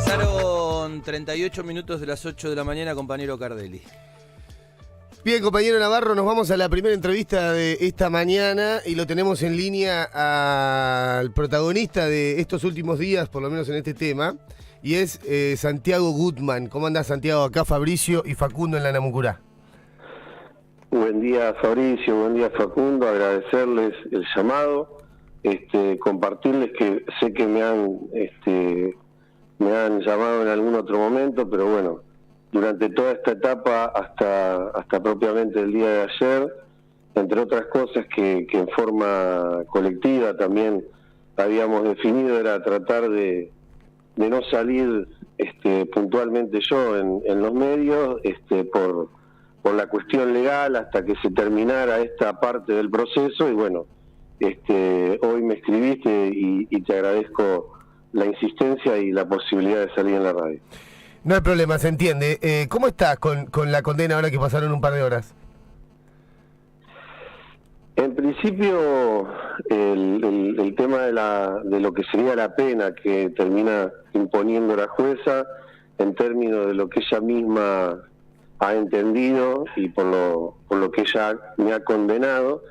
Pasaron 38 minutos de las 8 de la mañana, compañero Cardelli. Bien, compañero Navarro, nos vamos a la primera entrevista de esta mañana y lo tenemos en línea al protagonista de estos últimos días, por lo menos en este tema, y es Santiago Gutman. ¿Cómo andás, Santiago? Acá Fabricio y Facundo en la Namucurá. Buen día, Fabricio, buen día, Facundo, agradecerles el llamado, compartirles que sé que me han llamado en algún otro momento, pero bueno, durante toda esta etapa hasta propiamente el día de ayer, entre otras cosas que en forma colectiva también habíamos definido, era tratar de no salir puntualmente yo en los medios por la cuestión legal hasta que se terminara esta parte del proceso. Y bueno, hoy me escribiste y te agradezco la insistencia y la posibilidad de salir en la radio. No hay problema, se entiende. ¿Cómo estás con la condena ahora que pasaron un par de horas? En principio, el tema de lo que sería la pena que termina imponiendo la jueza en términos de lo que ella misma ha entendido y por lo que ella me ha condenado,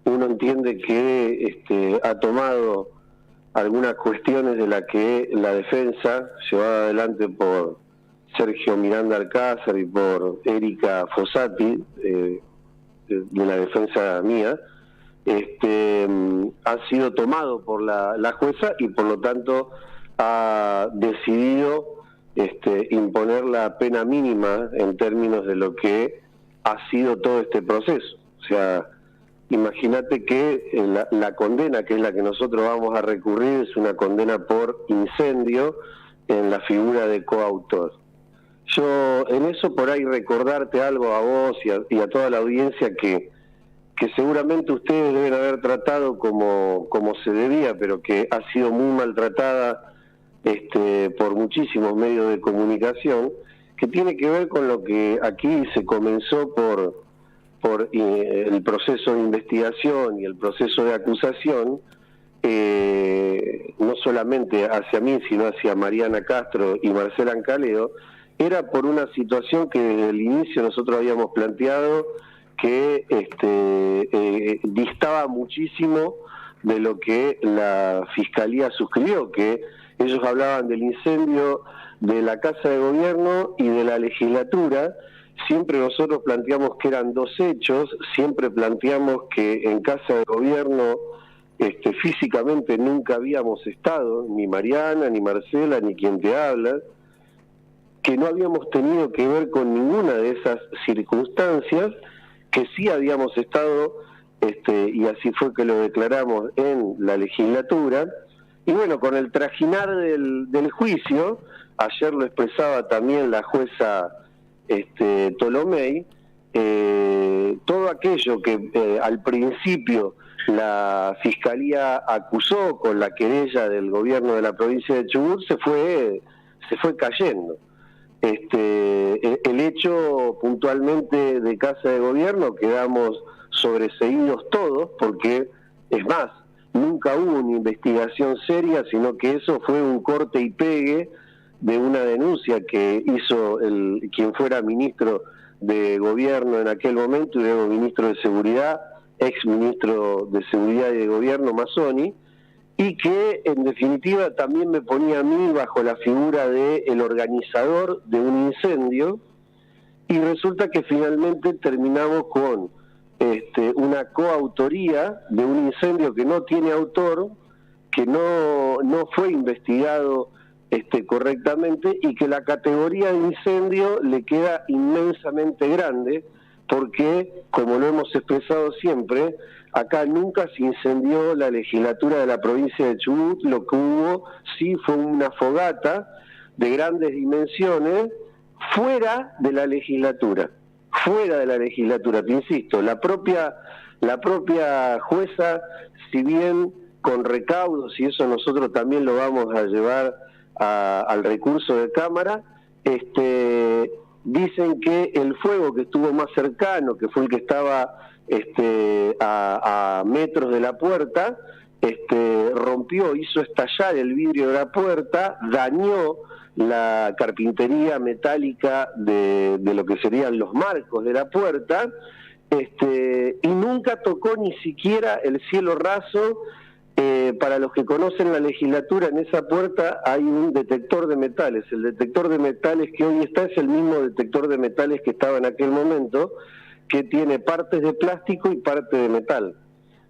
uno entiende que ha tomado algunas cuestiones de la que la defensa, llevada adelante por Sergio Miranda Alcázar y por Erika Fossati, de la defensa mía, ha sido tomado por la jueza y por lo tanto ha decidido imponer la pena mínima en términos de lo que ha sido todo este proceso. O sea, imagínate que la condena, que es la que nosotros vamos a recurrir, es una condena por incendio en la figura de coautor. Yo en eso por ahí recordarte algo a vos y a toda la audiencia que seguramente ustedes deben haber tratado como se debía, pero que ha sido muy maltratada por muchísimos medios de comunicación, que tiene que ver con lo que aquí se comenzó por el proceso de investigación y el proceso de acusación, no solamente hacia mí, sino hacia Mariana Castro y Marcela Ancaleo. Era por una situación que desde el inicio nosotros habíamos planteado que distaba muchísimo de lo que la Fiscalía suscribió, que ellos hablaban del incendio de la Casa de Gobierno y de la legislatura. Siempre nosotros planteamos que eran dos hechos, siempre planteamos que en Casa de Gobierno físicamente nunca habíamos estado, ni Mariana, ni Marcela, ni quien te habla, que no habíamos tenido que ver con ninguna de esas circunstancias, que sí habíamos estado, y así fue que lo declaramos en la legislatura. Y bueno, con el trajinar del juicio, ayer lo expresaba también la jueza Tolomei, todo aquello que al principio la Fiscalía acusó con la querella del gobierno de la provincia de Chubut se fue cayendo. El hecho puntualmente de Casa de Gobierno quedamos sobreseídos todos, porque es más, nunca hubo una investigación seria, sino que eso fue un corte y pegue de una denuncia que hizo quien fuera ministro de Gobierno en aquel momento y luego ministro de Seguridad, ex ministro de Seguridad y de Gobierno, Mazzoni, y que en definitiva también me ponía a mí bajo la figura de el organizador de un incendio, y resulta que finalmente terminamos con una coautoría de un incendio que no tiene autor, que no fue investigado correctamente, y que la categoría de incendio le queda inmensamente grande, porque, como lo hemos expresado siempre, acá nunca se incendió la legislatura de la provincia de Chubut. Lo que hubo sí fue una fogata de grandes dimensiones fuera de la legislatura, te insisto, la propia jueza, si bien con recaudos, y eso nosotros también lo vamos a llevar al recurso de Cámara, dicen que el fuego que estuvo más cercano, que fue el que estaba a metros de la puerta, rompió, hizo estallar el vidrio de la puerta, dañó la carpintería metálica de lo que serían los marcos de la puerta, y nunca tocó ni siquiera el cielo raso. Para los que conocen la legislatura, en esa puerta hay un detector de metales. El detector de metales que hoy está es el mismo detector de metales que estaba en aquel momento, que tiene partes de plástico y parte de metal.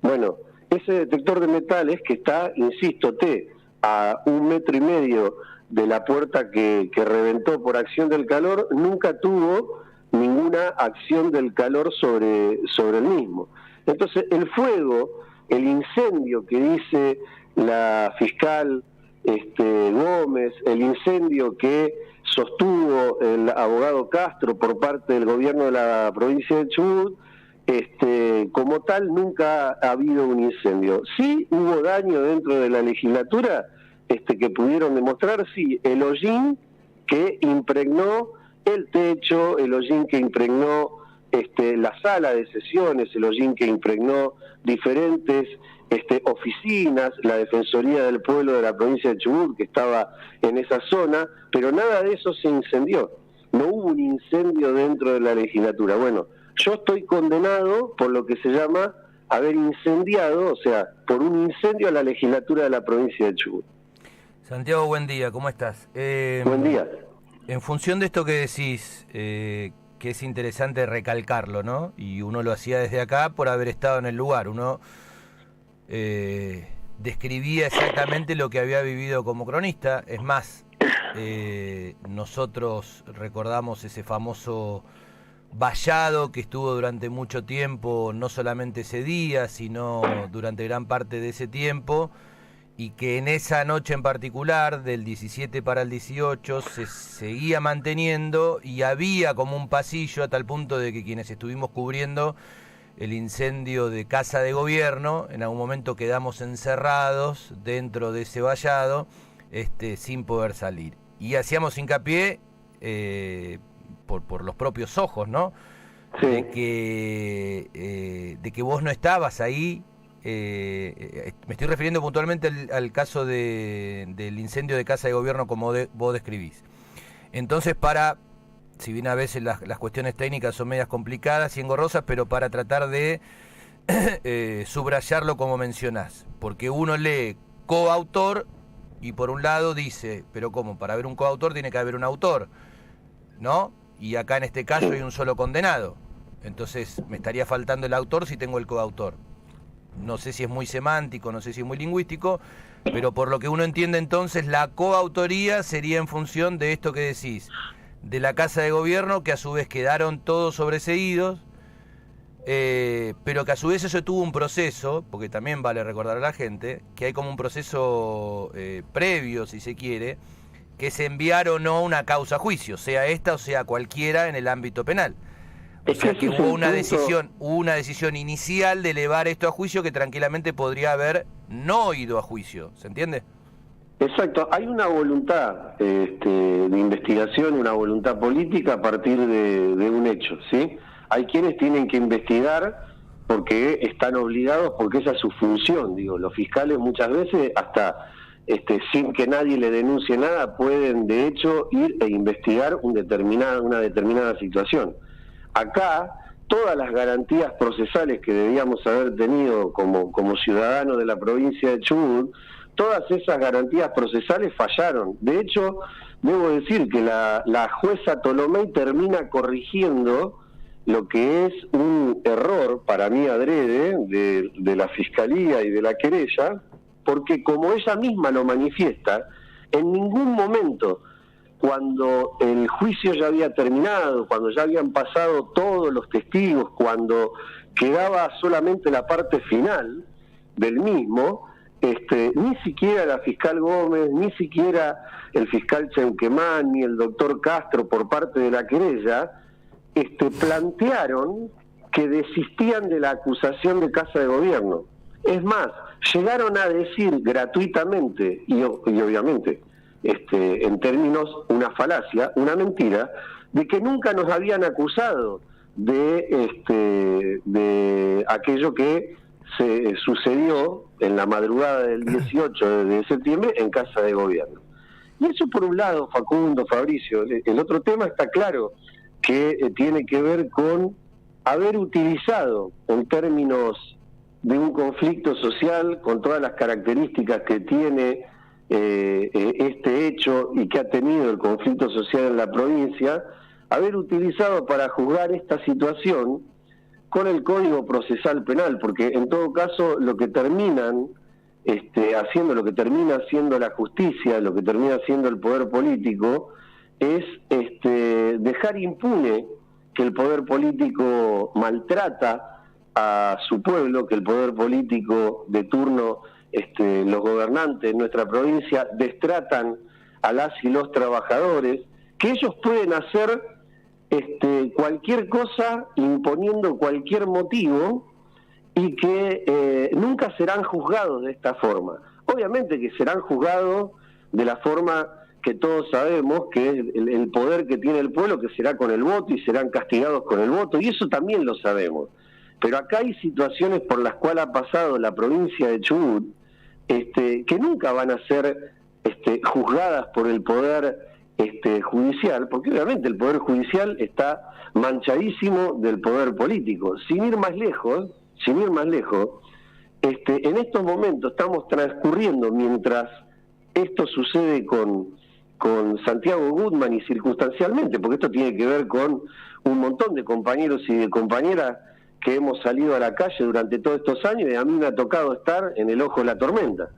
Bueno, ese detector de metales que está, insisto, a 1,5 metros de la puerta que reventó por acción del calor, nunca tuvo ninguna acción del calor sobre el mismo. Entonces, el fuego, el incendio que dice la fiscal Gómez, el incendio que sostuvo el abogado Castro por parte del gobierno de la provincia de Chubut, como tal nunca ha habido un incendio. Sí hubo daño dentro de la legislatura, que pudieron demostrar, sí, el hollín que impregnó el techo, el hollín que impregnó la sala de sesiones, el hollín que impregnó diferentes oficinas, la Defensoría del Pueblo de la provincia de Chubut, que estaba en esa zona, pero nada de eso se incendió. No hubo un incendio dentro de la legislatura. Bueno, yo estoy condenado por lo que se llama haber incendiado, o sea, por un incendio a la legislatura de la provincia de Chubut. Santiago, buen día, ¿cómo estás? Buen día. En función de esto que decís, que es interesante recalcarlo, ¿no? Y uno lo hacía desde acá por haber estado en el lugar. Uno describía exactamente lo que había vivido como cronista. Es más, nosotros recordamos ese famoso vallado que estuvo durante mucho tiempo, no solamente ese día, sino durante gran parte de ese tiempo, y que en esa noche en particular, del 17 para el 18, se seguía manteniendo y había como un pasillo a tal punto de que quienes estuvimos cubriendo el incendio de Casa de Gobierno, en algún momento quedamos encerrados dentro de ese vallado, sin poder salir. Y hacíamos hincapié por los propios ojos, ¿no? Sí. De que vos no estabas ahí. Me estoy refiriendo puntualmente al caso del incendio de Casa de Gobierno, como vos describís. Entonces, si bien a veces las cuestiones técnicas son medias complicadas y engorrosas, pero para tratar de subrayarlo como mencionás, porque uno lee coautor y por un lado dice, pero ¿cómo? Para haber un coautor tiene que haber un autor, ¿no? Y acá en este caso hay un solo condenado. Entonces me estaría faltando el autor si tengo el coautor. No sé si es muy semántico, no sé si es muy lingüístico, pero por lo que uno entiende entonces, la coautoría sería en función de esto que decís, de la Casa de Gobierno, que a su vez quedaron todos sobreseídos, pero que a su vez eso tuvo un proceso, porque también vale recordar a la gente, que hay como un proceso previo, si se quiere, que es enviar o no una causa a juicio, sea esta o sea cualquiera en el ámbito penal. O sea que hubo una decisión inicial de elevar esto a juicio que tranquilamente podría haber no ido a juicio, ¿se entiende? Exacto, hay una voluntad de investigación, una voluntad política a partir de un hecho, ¿sí? Hay quienes tienen que investigar porque están obligados, porque esa es su función, digo, los fiscales muchas veces hasta sin que nadie le denuncie nada pueden de hecho ir e investigar una determinada situación. Acá, todas las garantías procesales que debíamos haber tenido como ciudadanos de la provincia de Chubut, todas esas garantías procesales fallaron. De hecho, debo decir que la jueza Tolomei termina corrigiendo lo que es un error, para mí adrede, de la Fiscalía y de la querella, porque como ella misma lo manifiesta, en ningún momento, cuando el juicio ya había terminado, cuando ya habían pasado todos los testigos, cuando quedaba solamente la parte final del mismo, ni siquiera la fiscal Gómez, ni siquiera el fiscal Cheuquemán, ni el doctor Castro por parte de la querella, plantearon que desistían de la acusación de Casa de Gobierno. Es más, llegaron a decir gratuitamente, y obviamente, en términos una falacia, una mentira, de que nunca nos habían acusado de aquello que sucedió en la madrugada del 18 de septiembre en Casa de Gobierno. Y eso por un lado, Facundo, Fabricio. El otro tema está claro, que tiene que ver con haber utilizado en términos de un conflicto social con todas las características que tiene este hecho y que ha tenido el conflicto social en la provincia, haber utilizado para juzgar esta situación con el Código Procesal Penal, porque en todo caso lo que terminan haciendo, lo que termina haciendo la justicia, lo que termina haciendo el poder político, es dejar impune que el poder político maltrata a su pueblo, que el poder político de turno, los gobernantes de nuestra provincia destratan a las y los trabajadores, que ellos pueden hacer cualquier cosa imponiendo cualquier motivo y que nunca serán juzgados de esta forma. Obviamente que serán juzgados de la forma que todos sabemos, que es el poder que tiene el pueblo, que será con el voto y serán castigados con el voto, y eso también lo sabemos. Pero acá hay situaciones por las cuales ha pasado la provincia de Chubut, que nunca van a ser juzgadas por el poder judicial, porque obviamente el poder judicial está manchadísimo del poder político. Sin ir más lejos, en estos momentos estamos transcurriendo, mientras esto sucede con Santiago Gutman y circunstancialmente, porque esto tiene que ver con un montón de compañeros y de compañeras que hemos salido a la calle durante todos estos años, y a mí me ha tocado estar en el ojo de la tormenta.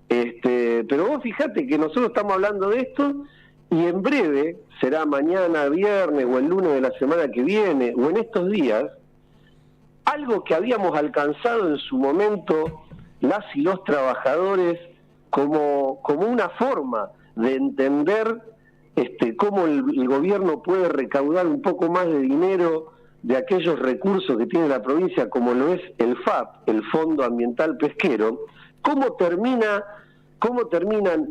Pero vos fijate que nosotros estamos hablando de esto, y en breve, será mañana, viernes, o el lunes de la semana que viene, o en estos días, algo que habíamos alcanzado en su momento las y los trabajadores como una forma de entender cómo el gobierno puede recaudar un poco más de dinero de aquellos recursos que tiene la provincia, como lo es el FAP, el Fondo Ambiental Pesquero, cómo terminan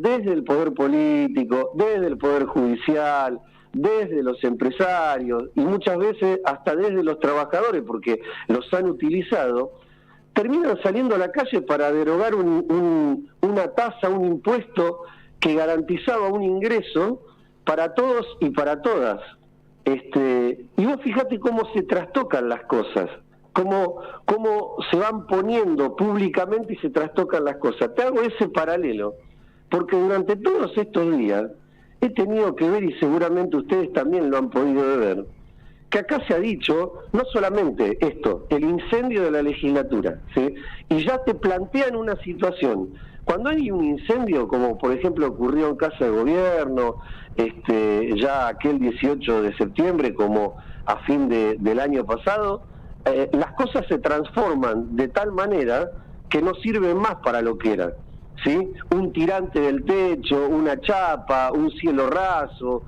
desde el poder político, desde el poder judicial, desde los empresarios y muchas veces hasta desde los trabajadores, porque los han utilizado, terminan saliendo a la calle para derogar una tasa, un impuesto que garantizaba un ingreso para todos y para todas. Y vos fíjate cómo se trastocan las cosas, cómo se van poniendo públicamente y se trastocan las cosas. Te hago ese paralelo, porque durante todos estos días he tenido que ver, y seguramente ustedes también lo han podido ver, que acá se ha dicho no solamente esto, el incendio de la legislatura, ¿sí? Y ya te plantean una situación. Cuando hay un incendio, como por ejemplo ocurrió en Casa de Gobierno, ya aquel 18 de septiembre, como a fin del año pasado, las cosas se transforman de tal manera que no sirven más para lo que eran, ¿sí? Un tirante del techo, una chapa, un cielo raso,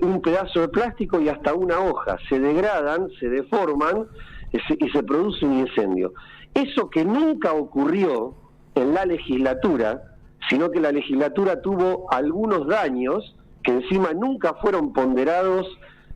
un pedazo de plástico y hasta una hoja. Se degradan, se deforman y se produce un incendio. Eso que nunca ocurrió en la legislatura, sino que la legislatura tuvo algunos daños que encima nunca fueron ponderados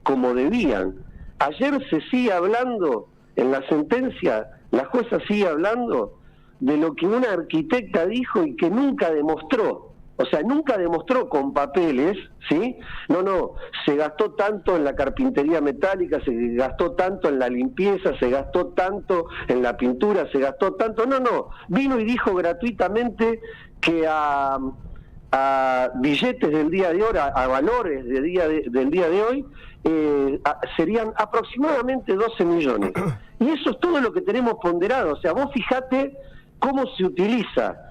como debían. Ayer se sigue hablando, en la sentencia, la jueza sigue hablando de lo que una arquitecta dijo y que nunca demostró. O sea, nunca demostró con papeles, ¿sí? No, se gastó tanto en la carpintería metálica, se gastó tanto en la limpieza, se gastó tanto en la pintura, se gastó tanto... No, vino y dijo gratuitamente que a billetes del día de hoy, a valores del día de hoy, serían aproximadamente 12 millones. Y eso es todo lo que tenemos ponderado. O sea, vos fijate cómo se utiliza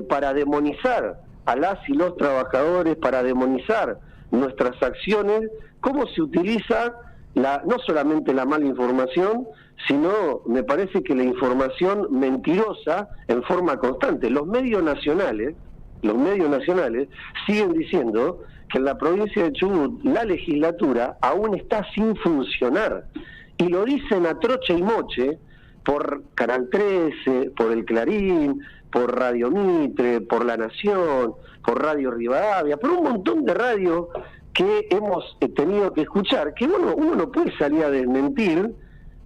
para demonizar a las y los trabajadores, para demonizar nuestras acciones, cómo se utiliza no solamente la mala información, sino me parece que la información mentirosa en forma constante. Los medios nacionales siguen diciendo que en la provincia de Chubut la legislatura aún está sin funcionar, y lo dicen a troche y moche por Canal 13, por El Clarín, por Radio Mitre, por La Nación, por Radio Rivadavia, por un montón de radios que hemos tenido que escuchar, que uno no puede salir a desmentir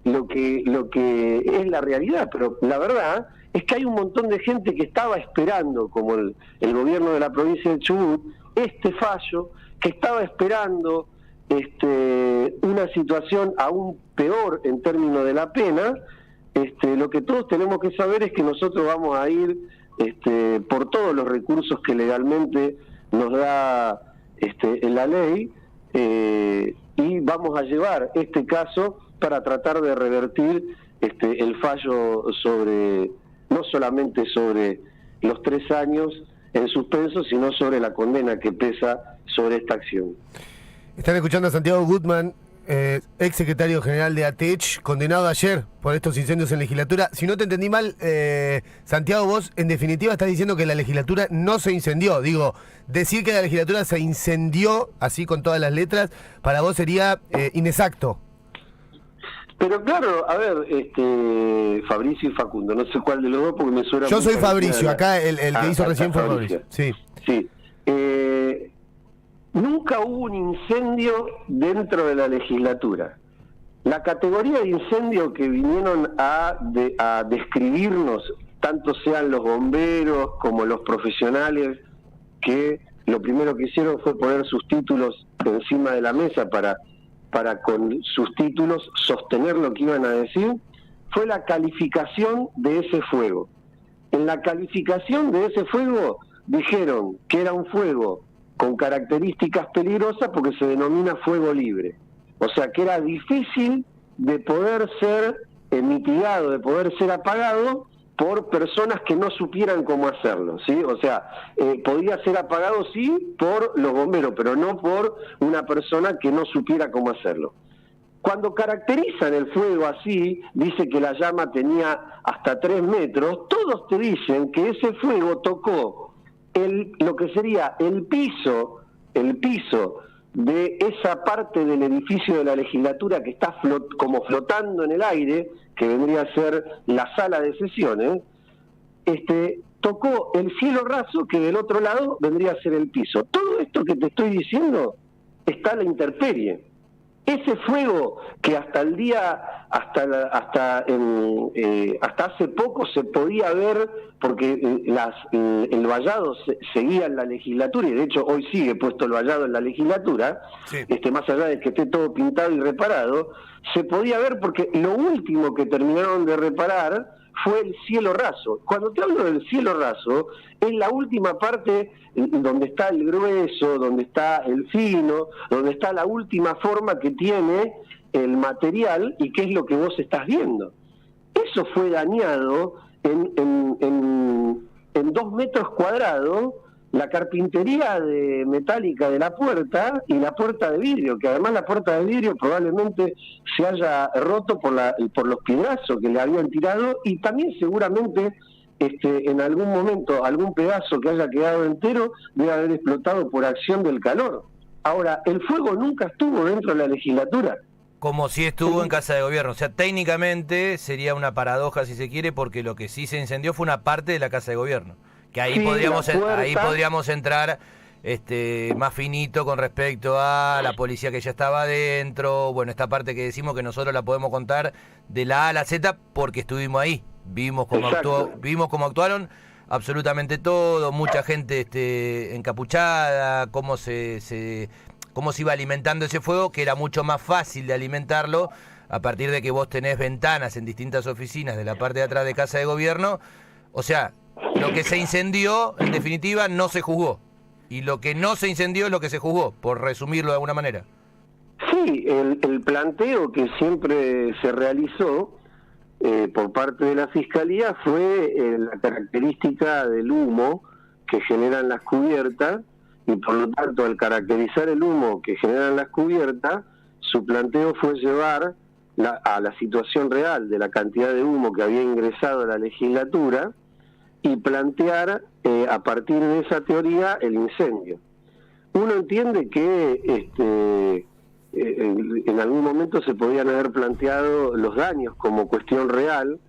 lo que es la realidad, pero la verdad es que hay un montón de gente que estaba esperando, como el gobierno de la provincia de Chubut, este fallo, que estaba esperando una situación aún peor en términos de la pena. Lo que todos tenemos que saber es que nosotros vamos a ir por todos los recursos que legalmente nos da la ley, y vamos a llevar este caso para tratar de revertir el fallo sobre, no solamente sobre los 3 años en suspenso, sino sobre la condena que pesa sobre esta acción. Están escuchando a Santiago Gutman, ex secretario general de ATECH, condenado ayer por estos incendios en legislatura. Si no te entendí mal, Santiago, vos en definitiva estás diciendo que la legislatura no se incendió. Digo, decir que la legislatura se incendió, así con todas las letras, para vos sería inexacto. Pero claro, a ver, Fabricio y Facundo, no sé cuál de los dos porque me suena... Yo soy Fabricio, acá el que hizo recién fue Fabricio. Sí. Nunca hubo un incendio dentro de la legislatura. La categoría de incendio que vinieron a describirnos, tanto sean los bomberos como los profesionales, que lo primero que hicieron fue poner sus títulos encima de la mesa para con sus títulos sostener lo que iban a decir, fue la calificación de ese fuego. En la calificación de ese fuego dijeron que era un fuego con características peligrosas porque se denomina fuego libre. O sea, que era difícil de poder ser mitigado, de poder ser apagado por personas que no supieran cómo hacerlo, ¿sí? O sea, podía ser apagado, sí, por los bomberos, pero no por una persona que no supiera cómo hacerlo. Cuando caracterizan el fuego así, dice que la llama tenía hasta 3 metros, todos te dicen que ese fuego tocó lo que sería el piso de esa parte del edificio de la legislatura que está como flotando en el aire, que vendría a ser la sala de sesiones, tocó el cielo raso, que del otro lado vendría a ser el piso. Todo esto que te estoy diciendo está a la intemperie. Ese fuego que hasta hace poco se podía ver, porque el vallado seguía en la legislatura, y de hecho hoy sigue puesto el vallado en la legislatura, sí. Más allá de que esté todo pintado y reparado, se podía ver porque lo último que terminaron de reparar fue el cielo raso. Cuando te hablo del cielo raso, es la última parte donde está el grueso, donde está el fino, donde está la última forma que tiene el material y qué es lo que vos estás viendo. Eso fue dañado en 2 metros cuadrados, la carpintería metálica de la puerta y la puerta de vidrio, que además la puerta de vidrio probablemente se haya roto por los piedrazos que le habían tirado, y también seguramente en algún momento algún pedazo que haya quedado entero debe haber explotado por acción del calor. Ahora, el fuego nunca estuvo dentro de la legislatura. Como si estuvo en Casa de Gobierno. O sea, técnicamente sería una paradoja, si se quiere, porque lo que sí se incendió fue una parte de la Casa de Gobierno. Que ahí, sí, podríamos entrar más finito con respecto a la policía que ya estaba adentro. Bueno, esta parte que decimos que nosotros la podemos contar de la A a la Z porque estuvimos ahí. Vimos cómo actuaron absolutamente todo, mucha gente encapuchada, cómo se iba alimentando ese fuego, que era mucho más fácil de alimentarlo a partir de que vos tenés ventanas en distintas oficinas de la parte de atrás de Casa de Gobierno. O sea, lo que se incendió, en definitiva, no se juzgó. Y lo que no se incendió es lo que se juzgó, por resumirlo de alguna manera. Sí, el planteo que siempre se realizó por parte de la Fiscalía fue la característica del humo que generan las cubiertas, y por lo tanto, al caracterizar el humo que generan las cubiertas, su planteo fue llevar a la situación real de la cantidad de humo que había ingresado a la legislatura y plantear a partir de esa teoría el incendio. Uno entiende que en algún momento se podían haber planteado los daños como cuestión real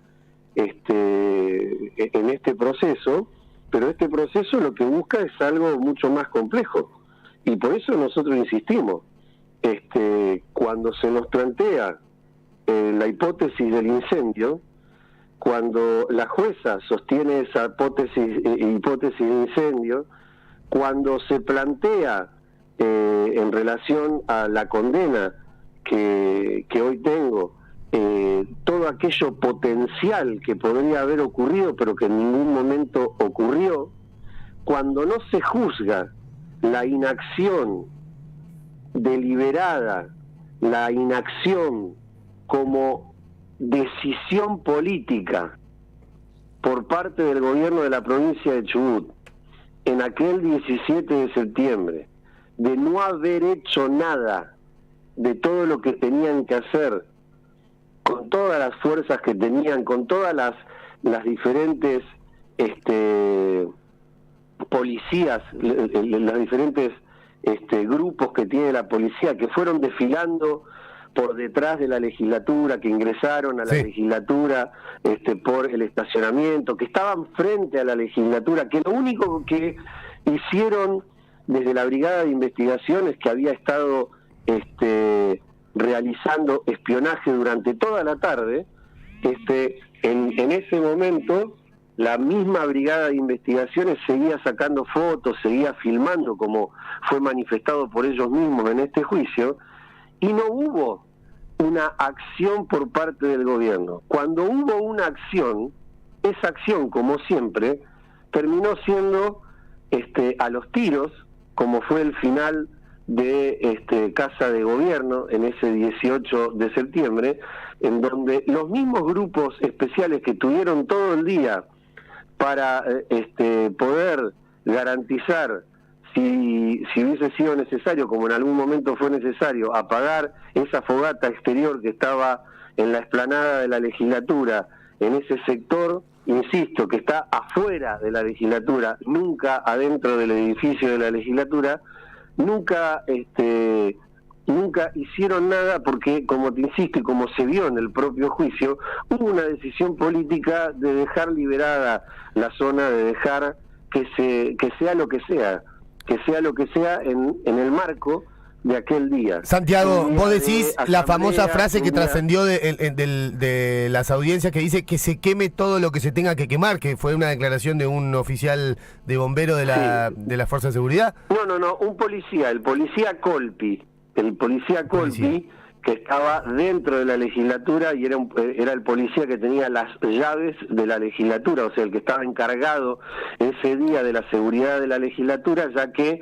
en este proceso, pero este proceso lo que busca es algo mucho más complejo, y por eso nosotros insistimos, cuando se nos plantea la hipótesis del incendio, cuando la jueza sostiene esa hipótesis de incendio, cuando se plantea en relación a la condena que hoy tengo, todo aquello potencial que podría haber ocurrido pero que en ningún momento ocurrió, cuando no se juzga la inacción deliberada, la inacción como decisión política por parte del gobierno de la provincia de Chubut en aquel 17 de septiembre, de no haber hecho nada de todo lo que tenían que hacer, con todas las fuerzas que tenían, con todas las diferentes policías, los diferentes grupos que tiene la policía, que fueron desfilando por detrás de la legislatura, que ingresaron a la legislatura por el estacionamiento, que estaban frente a la legislatura, que lo único que hicieron desde la Brigada de Investigaciones, que había estado realizando espionaje durante toda la tarde, en ese momento la misma Brigada de Investigaciones seguía sacando fotos, seguía filmando, como fue manifestado por ellos mismos en este juicio, y no hubo una acción por parte del gobierno. Cuando hubo una acción, esa acción, como siempre, terminó siendo a los tiros, como fue el final de Casa de Gobierno en ese 18 de septiembre, en donde los mismos grupos especiales que tuvieron todo el día para poder garantizar, si hubiese sido necesario, como en algún momento fue necesario, apagar esa fogata exterior que estaba en la explanada de la legislatura, en ese sector, insisto, que está afuera de la legislatura, nunca adentro del edificio de la legislatura, nunca hicieron nada porque, como te insisto y como se vio en el propio juicio, hubo una decisión política de dejar liberada la zona, de dejar que sea lo que sea en el marco de aquel día. Santiago, vos decís la famosa frase que trascendió de las audiencias, que dice que se queme todo lo que se tenga que quemar, que fue una declaración de un oficial de bombero de la Fuerza de Seguridad. No, un policía, el policía Colpi, que estaba dentro de la legislatura y era el policía que tenía las llaves de la legislatura, o sea, el que estaba encargado ese día de la seguridad de la legislatura, ya que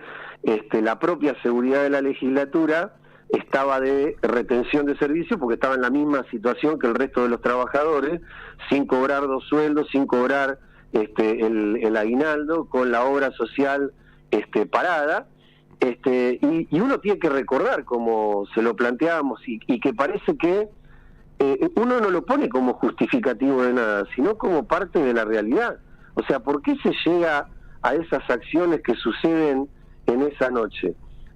la propia seguridad de la legislatura estaba de retención de servicio porque estaba en la misma situación que el resto de los trabajadores, sin cobrar 2 sueldos, sin cobrar el aguinaldo, con la obra social parada. Y uno tiene que recordar, como se lo planteábamos, y que parece que uno no lo pone como justificativo de nada, sino como parte de la realidad. O sea, ¿por qué se llega a esas acciones que suceden en esa noche?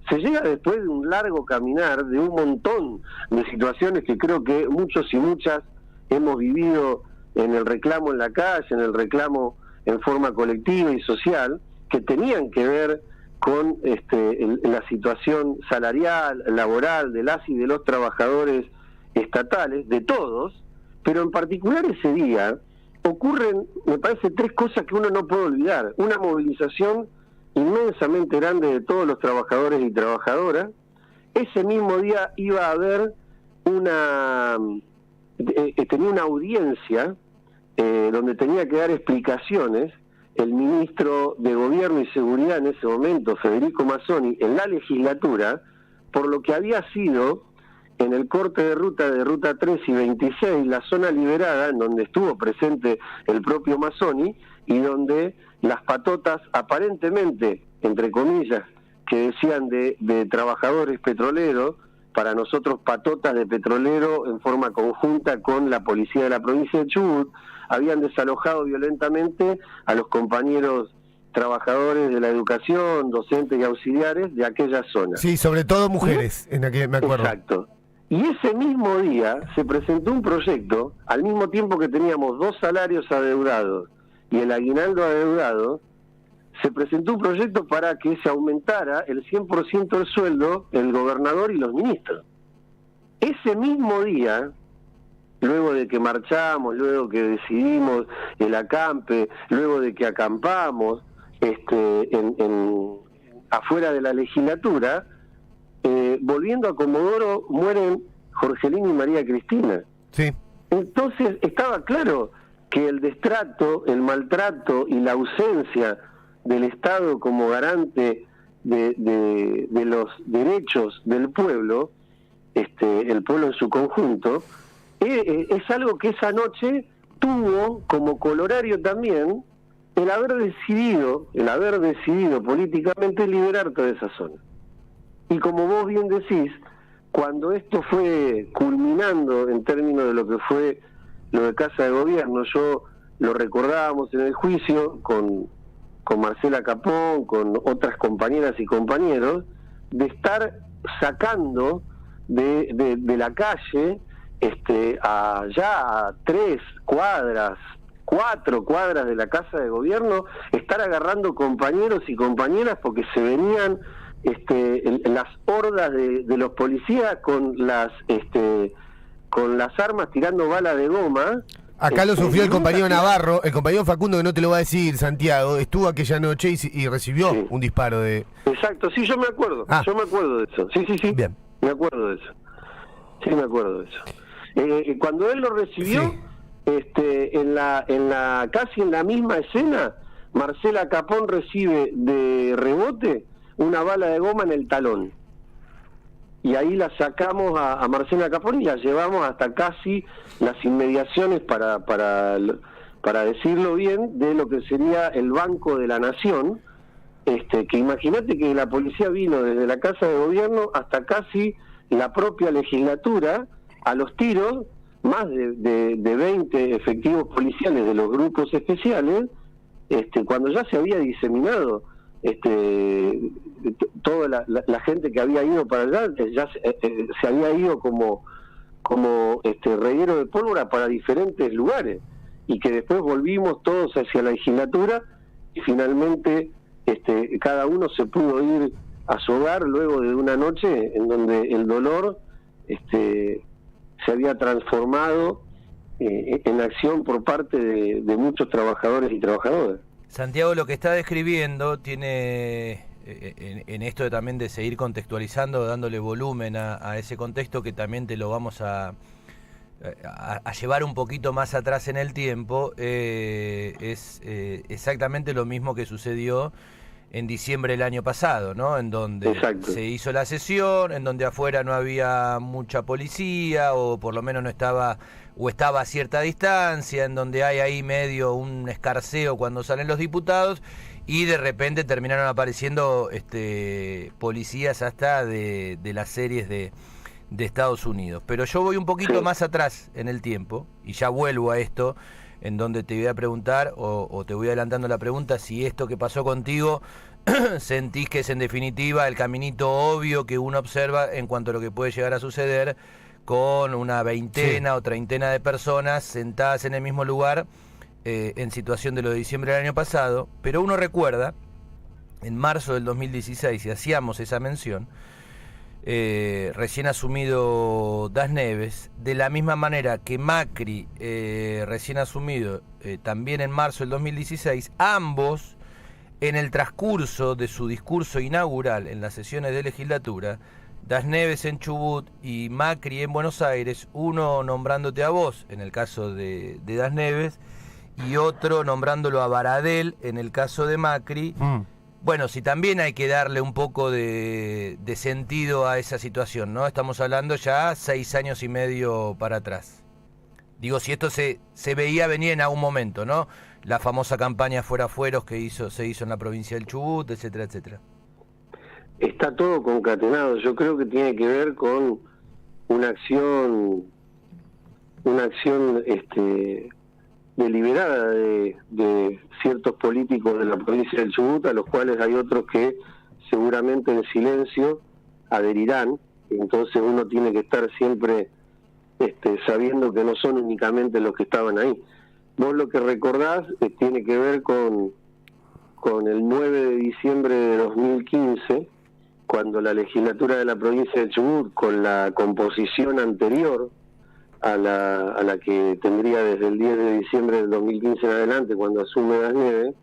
Se llega después de un largo caminar, de un montón de situaciones que creo que muchos y muchas hemos vivido en el reclamo en la calle, en el reclamo en forma colectiva y social, que tenían que ver con la situación salarial, laboral de las y de los trabajadores estatales, de todos, pero en particular ese día ocurren, me parece, 3 cosas que uno no puede olvidar. Una movilización inmensamente grande de todos los trabajadores y trabajadoras. Ese mismo día iba a haber tenía una audiencia donde tenía que dar explicaciones el ministro de Gobierno y Seguridad en ese momento, Federico Mazzoni, en la legislatura, por lo que había sido en el corte de ruta 3 y 26, la zona liberada, en donde estuvo presente el propio Mazzoni, y donde las patotas, aparentemente, entre comillas, que decían de trabajadores petroleros, para nosotros patotas de petrolero en forma conjunta con la policía de la provincia de Chubut, habían desalojado violentamente a los compañeros trabajadores de la educación, docentes y auxiliares de aquella zona. Sí, sobre todo mujeres, en aquel, me acuerdo. Exacto. Y ese mismo día se presentó un proyecto, al mismo tiempo que teníamos 2 salarios adeudados y el aguinaldo adeudado, se presentó un proyecto para que se aumentara el 100% del sueldo el gobernador y los ministros. Ese mismo día luego de que marchamos, luego que decidimos el acampe, luego de que acampamos afuera de la legislatura, volviendo a Comodoro mueren Jorgelina y María Cristina. Sí. Entonces estaba claro que el destrato, el maltrato y la ausencia del Estado como garante de los derechos del pueblo, el pueblo en su conjunto, es algo que esa noche tuvo como colorario también el haber decidido políticamente liberar toda esa zona. Y como vos bien decís, cuando esto fue culminando en términos de lo que fue lo de Casa de Gobierno, yo lo recordábamos en el juicio con Marcela Capón, con otras compañeras y compañeros, de estar sacando de la calle a 3 cuadras, 4 cuadras de la Casa de Gobierno, estar agarrando compañeros y compañeras porque se venían las hordas de los policías con las armas tirando balas de goma. Acá lo sufrió el compañero Navarro, el compañero Facundo, que no te lo va a decir, Santiago, estuvo aquella noche y recibió un disparo de... Exacto, sí, yo me acuerdo de eso, sí. Bien. Me acuerdo de eso. Cuando él lo recibió, casi en la misma escena, Marcela Capón recibe de rebote una bala de goma en el talón. Y ahí la sacamos a Marcela Capón y la llevamos hasta casi las inmediaciones, para decirlo bien, de lo que sería el Banco de la Nación, que imagínate que la policía vino desde la Casa de Gobierno hasta casi la propia legislatura, a los tiros, más de 20 efectivos policiales de los grupos especiales, cuando ya se había diseminado toda la gente que había ido para allá, ya se había ido como reguero de pólvora para diferentes lugares, y que después volvimos todos hacia la legislatura y finalmente cada uno se pudo ir a su hogar luego de una noche en donde el dolor se había transformado en acción por parte de muchos trabajadores y trabajadoras. Santiago, lo que está describiendo tiene, en esto también de seguir contextualizando, dándole volumen a ese contexto, que también te lo vamos a llevar un poquito más atrás en el tiempo, es exactamente lo mismo que sucedió en diciembre del año pasado, ¿no? En donde se hizo la sesión, en donde afuera no había mucha policía, o por lo menos no estaba, o estaba a cierta distancia, en donde hay ahí medio un escarceo cuando salen los diputados, y de repente terminaron apareciendo policías hasta de las series de Estados Unidos. Pero yo voy un poquito más atrás en el tiempo, y ya vuelvo a esto, en donde te voy a preguntar, o te voy adelantando la pregunta, si esto que pasó contigo sentís que es en definitiva el caminito obvio que uno observa en cuanto a lo que puede llegar a suceder con una veintena o treintena de personas sentadas en el mismo lugar, en situación de lo de diciembre del año pasado. Pero uno recuerda, en marzo del 2016, y hacíamos esa mención, recién asumido Das Neves, de la misma manera que Macri, recién asumido también en marzo del 2016, ambos en el transcurso de su discurso inaugural en las sesiones de legislatura, Das Neves en Chubut y Macri en Buenos Aires, uno nombrándote a vos en el caso de Das Neves y otro nombrándolo a Baradel en el caso de Macri. Bueno, si también hay que darle un poco de sentido a esa situación, ¿no? Estamos hablando ya 6 años y medio para atrás. Digo, si esto se veía venir en algún momento, ¿no? La famosa campaña Fuera Fueros que se hizo en la provincia del Chubut, etcétera, etcétera. Está todo concatenado. Yo creo que tiene que ver con una acción deliberada de ciertos políticos de la provincia del Chubut, a los cuales hay otros que seguramente en silencio adherirán. Entonces uno tiene que estar siempre sabiendo que no son únicamente los que estaban ahí. Vos lo que recordás tiene que ver con el 9 de diciembre de 2015, cuando la legislatura de la provincia del Chubut, con la composición anterior, a la que tendría desde el 10 de diciembre del 2015 en adelante, cuando asume Dasneve,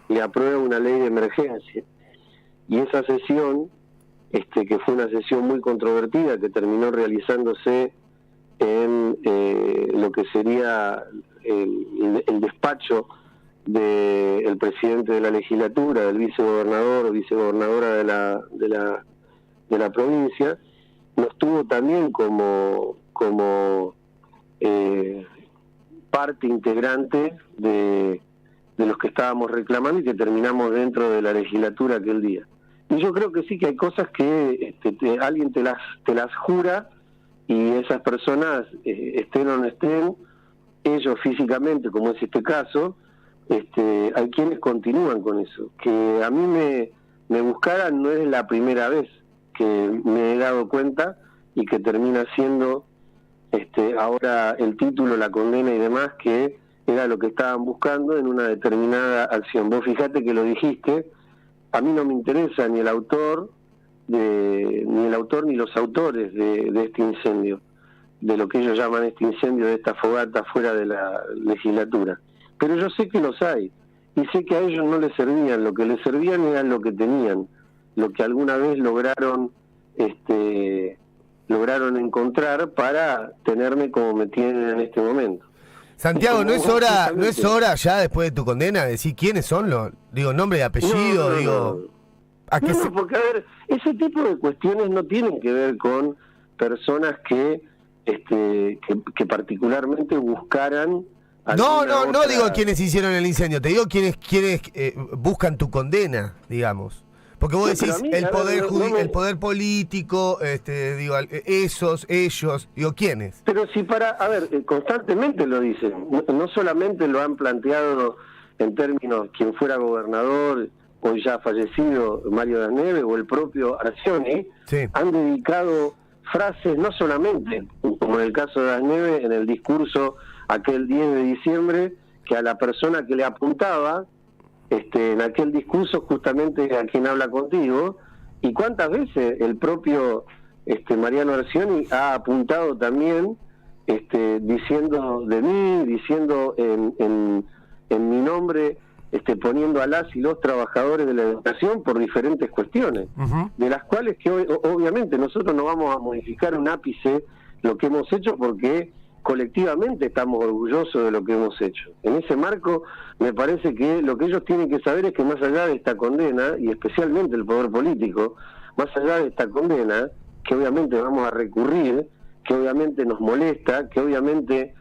le aprueba una ley de emergencia. Y esa sesión, que fue una sesión muy controvertida, que terminó realizándose en lo que sería el despacho del presidente de la legislatura, del vicegobernador o vicegobernadora de la provincia, nos tuvo también como parte integrante de los que estábamos reclamando y que terminamos dentro de la legislatura aquel día. Y yo creo que sí, que hay cosas que alguien te las jura, y esas personas, estén o no estén, ellos físicamente, como es este caso, hay quienes continúan con eso. Que a mí me buscaran no es la primera vez que me he dado cuenta, y que termina siendo ahora el título, la condena y demás, que era lo que estaban buscando en una determinada acción. Vos fijate que lo dijiste, a mí no me interesa ni el autor ni los autores de este incendio, de lo que ellos llaman este incendio, de esta fogata fuera de la legislatura. Pero yo sé que los hay, y sé que a ellos no les servían, lo que les servían era lo que tenían, lo que alguna vez lograron encontrar para tenerme como me tienen en este momento. Santiago, ¿no es hora ya después de tu condena de decir quiénes son nombre y apellido? No, porque a ver, ese tipo de cuestiones no tienen que ver con personas que particularmente buscaran. No digo quienes hicieron el incendio, te digo quienes buscan tu condena, digamos. Porque vos decís el poder político, ellos, ¿quiénes? Pero si constantemente lo dicen, no solamente lo han planteado en términos quien fuera gobernador, hoy ya fallecido, Mario Dasneve, o el propio Arcioni, sí, han dedicado frases, no solamente, como en el caso de Dasneve, en el discurso aquel 10 de diciembre, que a la persona que le apuntaba, en aquel discurso justamente a quien habla contigo, y cuántas veces el propio Mariano Arcioni ha apuntado también, diciendo de mí, diciendo en mi nombre, poniendo a las y los trabajadores de la educación por diferentes cuestiones, de las cuales que obviamente nosotros no vamos a modificar un ápice lo que hemos hecho, porque colectivamente estamos orgullosos de lo que hemos hecho. En ese marco, me parece que lo que ellos tienen que saber es que más allá de esta condena, y especialmente el poder político, más allá de esta condena, que obviamente vamos a recurrir, que obviamente nos molesta, que obviamente,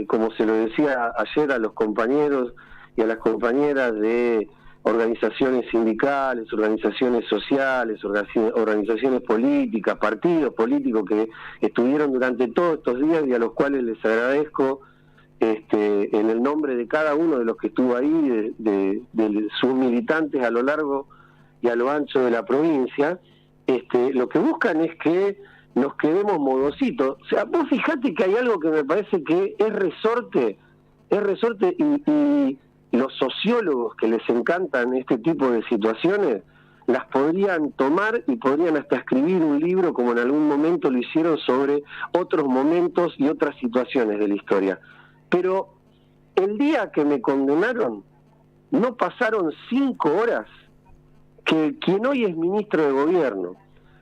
como se lo decía ayer a los compañeros y a las compañeras de organizaciones sindicales, organizaciones sociales, organizaciones políticas, partidos políticos que estuvieron durante todos estos días, y a los cuales les agradezco en el nombre de cada uno de los que estuvo ahí, de sus militantes a lo largo y a lo ancho de la provincia. Lo que buscan es que nos quedemos modositos. O sea, vos fijate que hay algo que me parece que es resorte y los sociólogos que les encantan este tipo de situaciones las podrían tomar y podrían hasta escribir un libro, como en algún momento lo hicieron, sobre otros momentos y otras situaciones de la historia. Pero el día que me condenaron, no pasaron 5 horas que quien hoy es ministro de gobierno,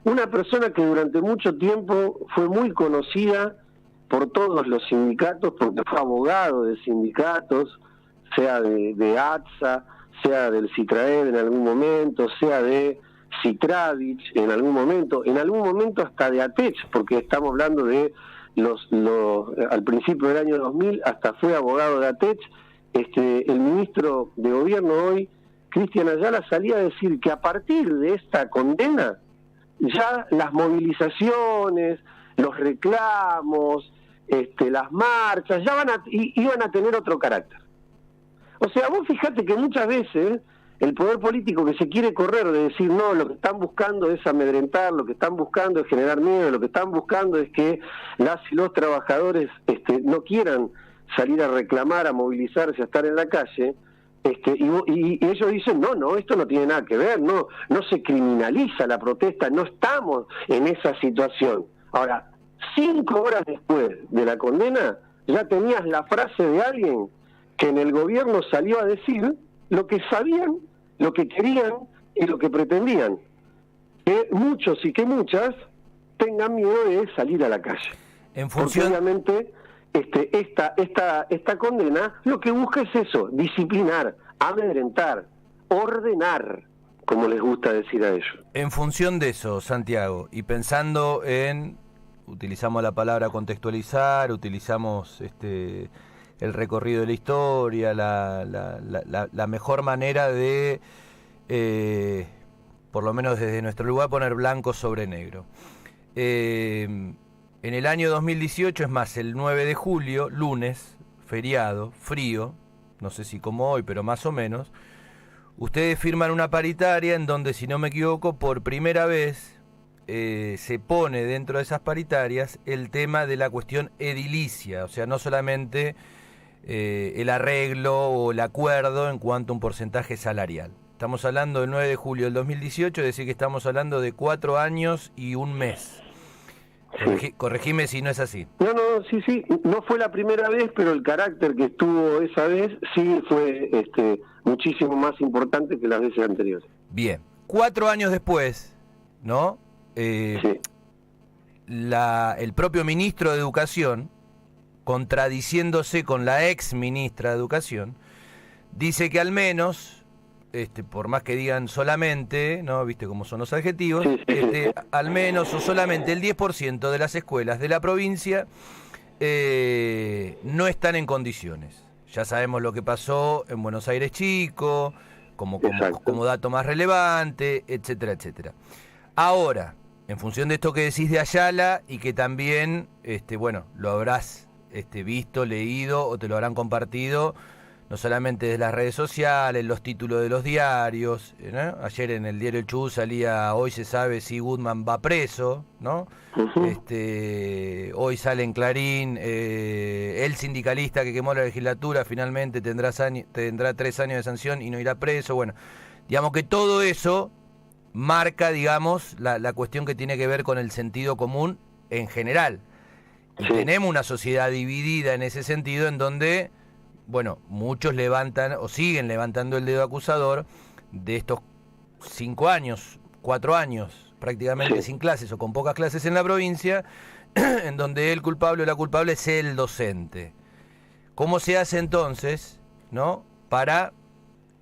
una persona que durante mucho tiempo fue muy conocida por todos los sindicatos, porque fue abogado de sindicatos, sea de ATSA, sea del CITRAED en algún momento, sea de Citradich en algún momento hasta de ATECH, porque estamos hablando de al principio del año 2000, hasta fue abogado de ATECH. El ministro de gobierno hoy, Cristian Ayala, salía a decir que a partir de esta condena, ya las movilizaciones, los reclamos, las marchas, iban a tener otro carácter. O sea, vos fijate que muchas veces el poder político que se quiere correr de decir, no, lo que están buscando es amedrentar, lo que están buscando es generar miedo, lo que están buscando es que las y los trabajadores no quieran salir a reclamar, a movilizarse, a estar en la calle, y ellos dicen, no, esto no tiene nada que ver, no se criminaliza la protesta, no estamos en esa situación. Ahora, 5 horas después de la condena, ya tenías la frase de alguien que en el gobierno salió a decir lo que sabían, lo que querían y lo que pretendían. Que muchos y que muchas tengan miedo de salir a la calle. Porque obviamente esta condena lo que busca es eso, disciplinar, amedrentar, ordenar, como les gusta decir a ellos. En función de eso, Santiago, y pensando en, utilizamos la palabra contextualizar, utilizamos el recorrido de la historia, la mejor manera de, por lo menos desde nuestro lugar, poner blanco sobre negro. En el año 2018, es más, el 9 de julio, lunes, feriado, frío, no sé si como hoy, pero más o menos, ustedes firman una paritaria en donde, si no me equivoco, por primera vez se pone dentro de esas paritarias el tema de la cuestión edilicia, o sea, no solamente el arreglo o el acuerdo en cuanto a un porcentaje salarial. Estamos hablando del 9 de julio del 2018, es decir que estamos hablando de 4 años y un mes. Corregime si no es así. No, sí, no fue la primera vez, pero el carácter que estuvo esa vez sí fue muchísimo más importante que las veces anteriores. Bien, 4 años después, ¿no? Sí. El propio ministro de Educación, contradiciéndose con la ex ministra de Educación, dice que al menos, por más que digan solamente, ¿no? ¿Viste cómo son los adjetivos? Al menos o solamente el 10% de las escuelas de la provincia no están en condiciones. Ya sabemos lo que pasó en Buenos Aires Chico, como dato más relevante, etcétera, etcétera. Ahora, en función de esto que decís de Ayala y que también, lo habrás visto, leído o te lo habrán compartido, no solamente de las redes sociales, los títulos de los diarios, ¿no? Ayer en el diario El Chubut salía, hoy se sabe si Goodman va preso, ¿no? Uh-huh. Hoy sale en Clarín, el sindicalista que quemó la legislatura finalmente tendrá 3 años de sanción y no irá preso. Bueno, digamos que todo eso marca, digamos, la cuestión que tiene que ver con el sentido común en general. Y tenemos una sociedad dividida en ese sentido, en donde, bueno, muchos levantan o siguen levantando el dedo acusador de estos 5 años, 4 años prácticamente sin clases o con pocas clases en la provincia, en donde el culpable o la culpable es el docente. ¿Cómo se hace entonces, no, para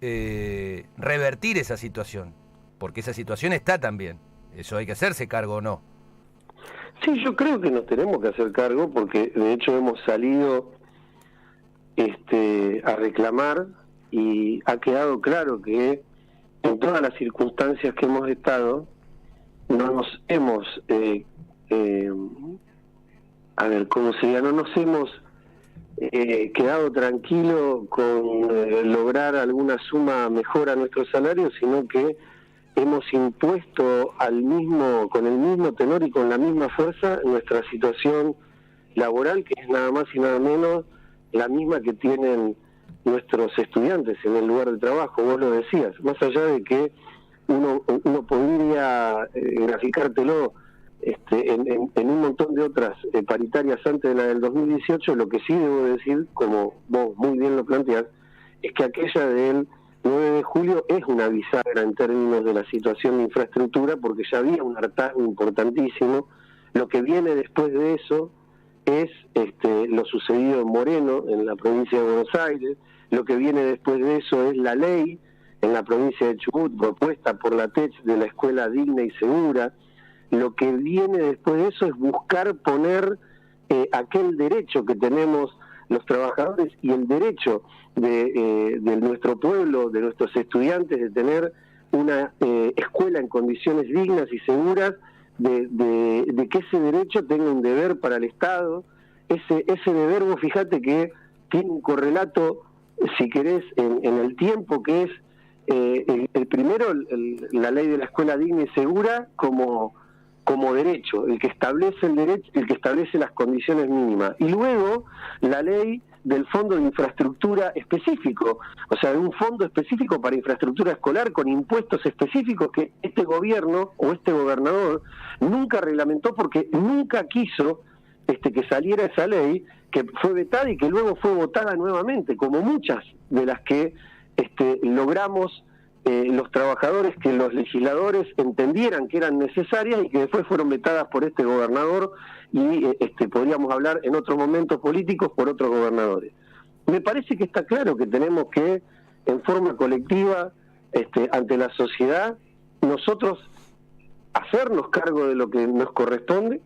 revertir esa situación? Porque esa situación está también. Eso hay que hacerse cargo, ¿o no? Sí, yo creo que nos tenemos que hacer cargo, porque de hecho hemos salido a reclamar, y ha quedado claro que en todas las circunstancias que hemos estado no nos hemos no nos hemos quedado tranquilos con lograr alguna suma mejor a nuestro salario, sino que hemos impuesto con el mismo tenor y con la misma fuerza nuestra situación laboral, que es nada más y nada menos la misma que tienen nuestros estudiantes en el lugar de trabajo. Vos lo decías, más allá de que uno podría graficártelo en un montón de otras paritarias antes de la del 2018, lo que sí debo decir, como vos muy bien lo planteás, es que aquella del 9 de julio es una bisagra en términos de la situación de infraestructura, porque ya había un hartazgo importantísimo. Lo que viene después de eso es lo sucedido en Moreno, en la provincia de Buenos Aires. Lo que viene después de eso es la ley en la provincia de Chubut, propuesta por la TECH, de la escuela digna y segura. Lo que viene después de eso es buscar poner aquel derecho que tenemos los trabajadores y el derecho de nuestro pueblo, de nuestros estudiantes, de tener una escuela en condiciones dignas y seguras, de que ese derecho tenga un deber para el Estado. Ese deber, vos fíjate que tiene un correlato, si querés, en el tiempo, que es el primero, la ley de la escuela digna y segura como derecho, el que establece el derecho, el que establece las condiciones mínimas, y luego la ley del fondo de infraestructura específico, o sea, de un fondo específico para infraestructura escolar con impuestos específicos que este gobierno o este gobernador nunca reglamentó porque nunca quiso que saliera esa ley, que fue vetada y que luego fue votada nuevamente, como muchas de las que logramos los trabajadores, que los legisladores entendieran que eran necesarias y que después fueron vetadas por este gobernador y podríamos hablar en otros momentos políticos por otros gobernadores. Me parece que está claro que tenemos que, en forma colectiva, ante la sociedad, nosotros hacernos cargo de lo que nos corresponde,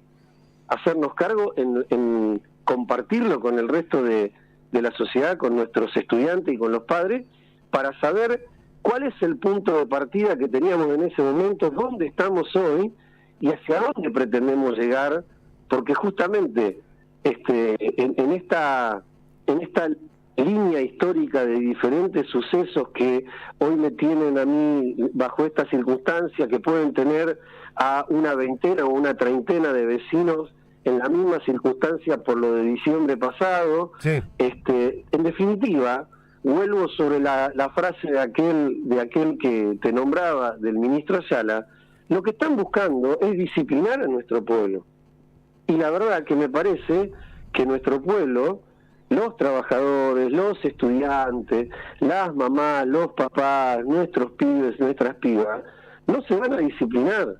hacernos cargo en compartirlo con el resto de la sociedad, con nuestros estudiantes y con los padres, para saber cuál es el punto de partida que teníamos en ese momento, dónde estamos hoy y hacia dónde pretendemos llegar, porque justamente en esta línea histórica de diferentes sucesos que hoy me tienen a mí bajo esta circunstancia, que pueden tener a una veintena o una treintena de vecinos en la misma circunstancia por lo de diciembre pasado, sí. En definitiva, vuelvo sobre la frase de aquel que te nombraba, del ministro Ayala. Lo que están buscando es disciplinar a nuestro pueblo. Y la verdad que me parece que nuestro pueblo, los trabajadores, los estudiantes, las mamás, los papás, nuestros pibes, nuestras pibas, no se van a disciplinar.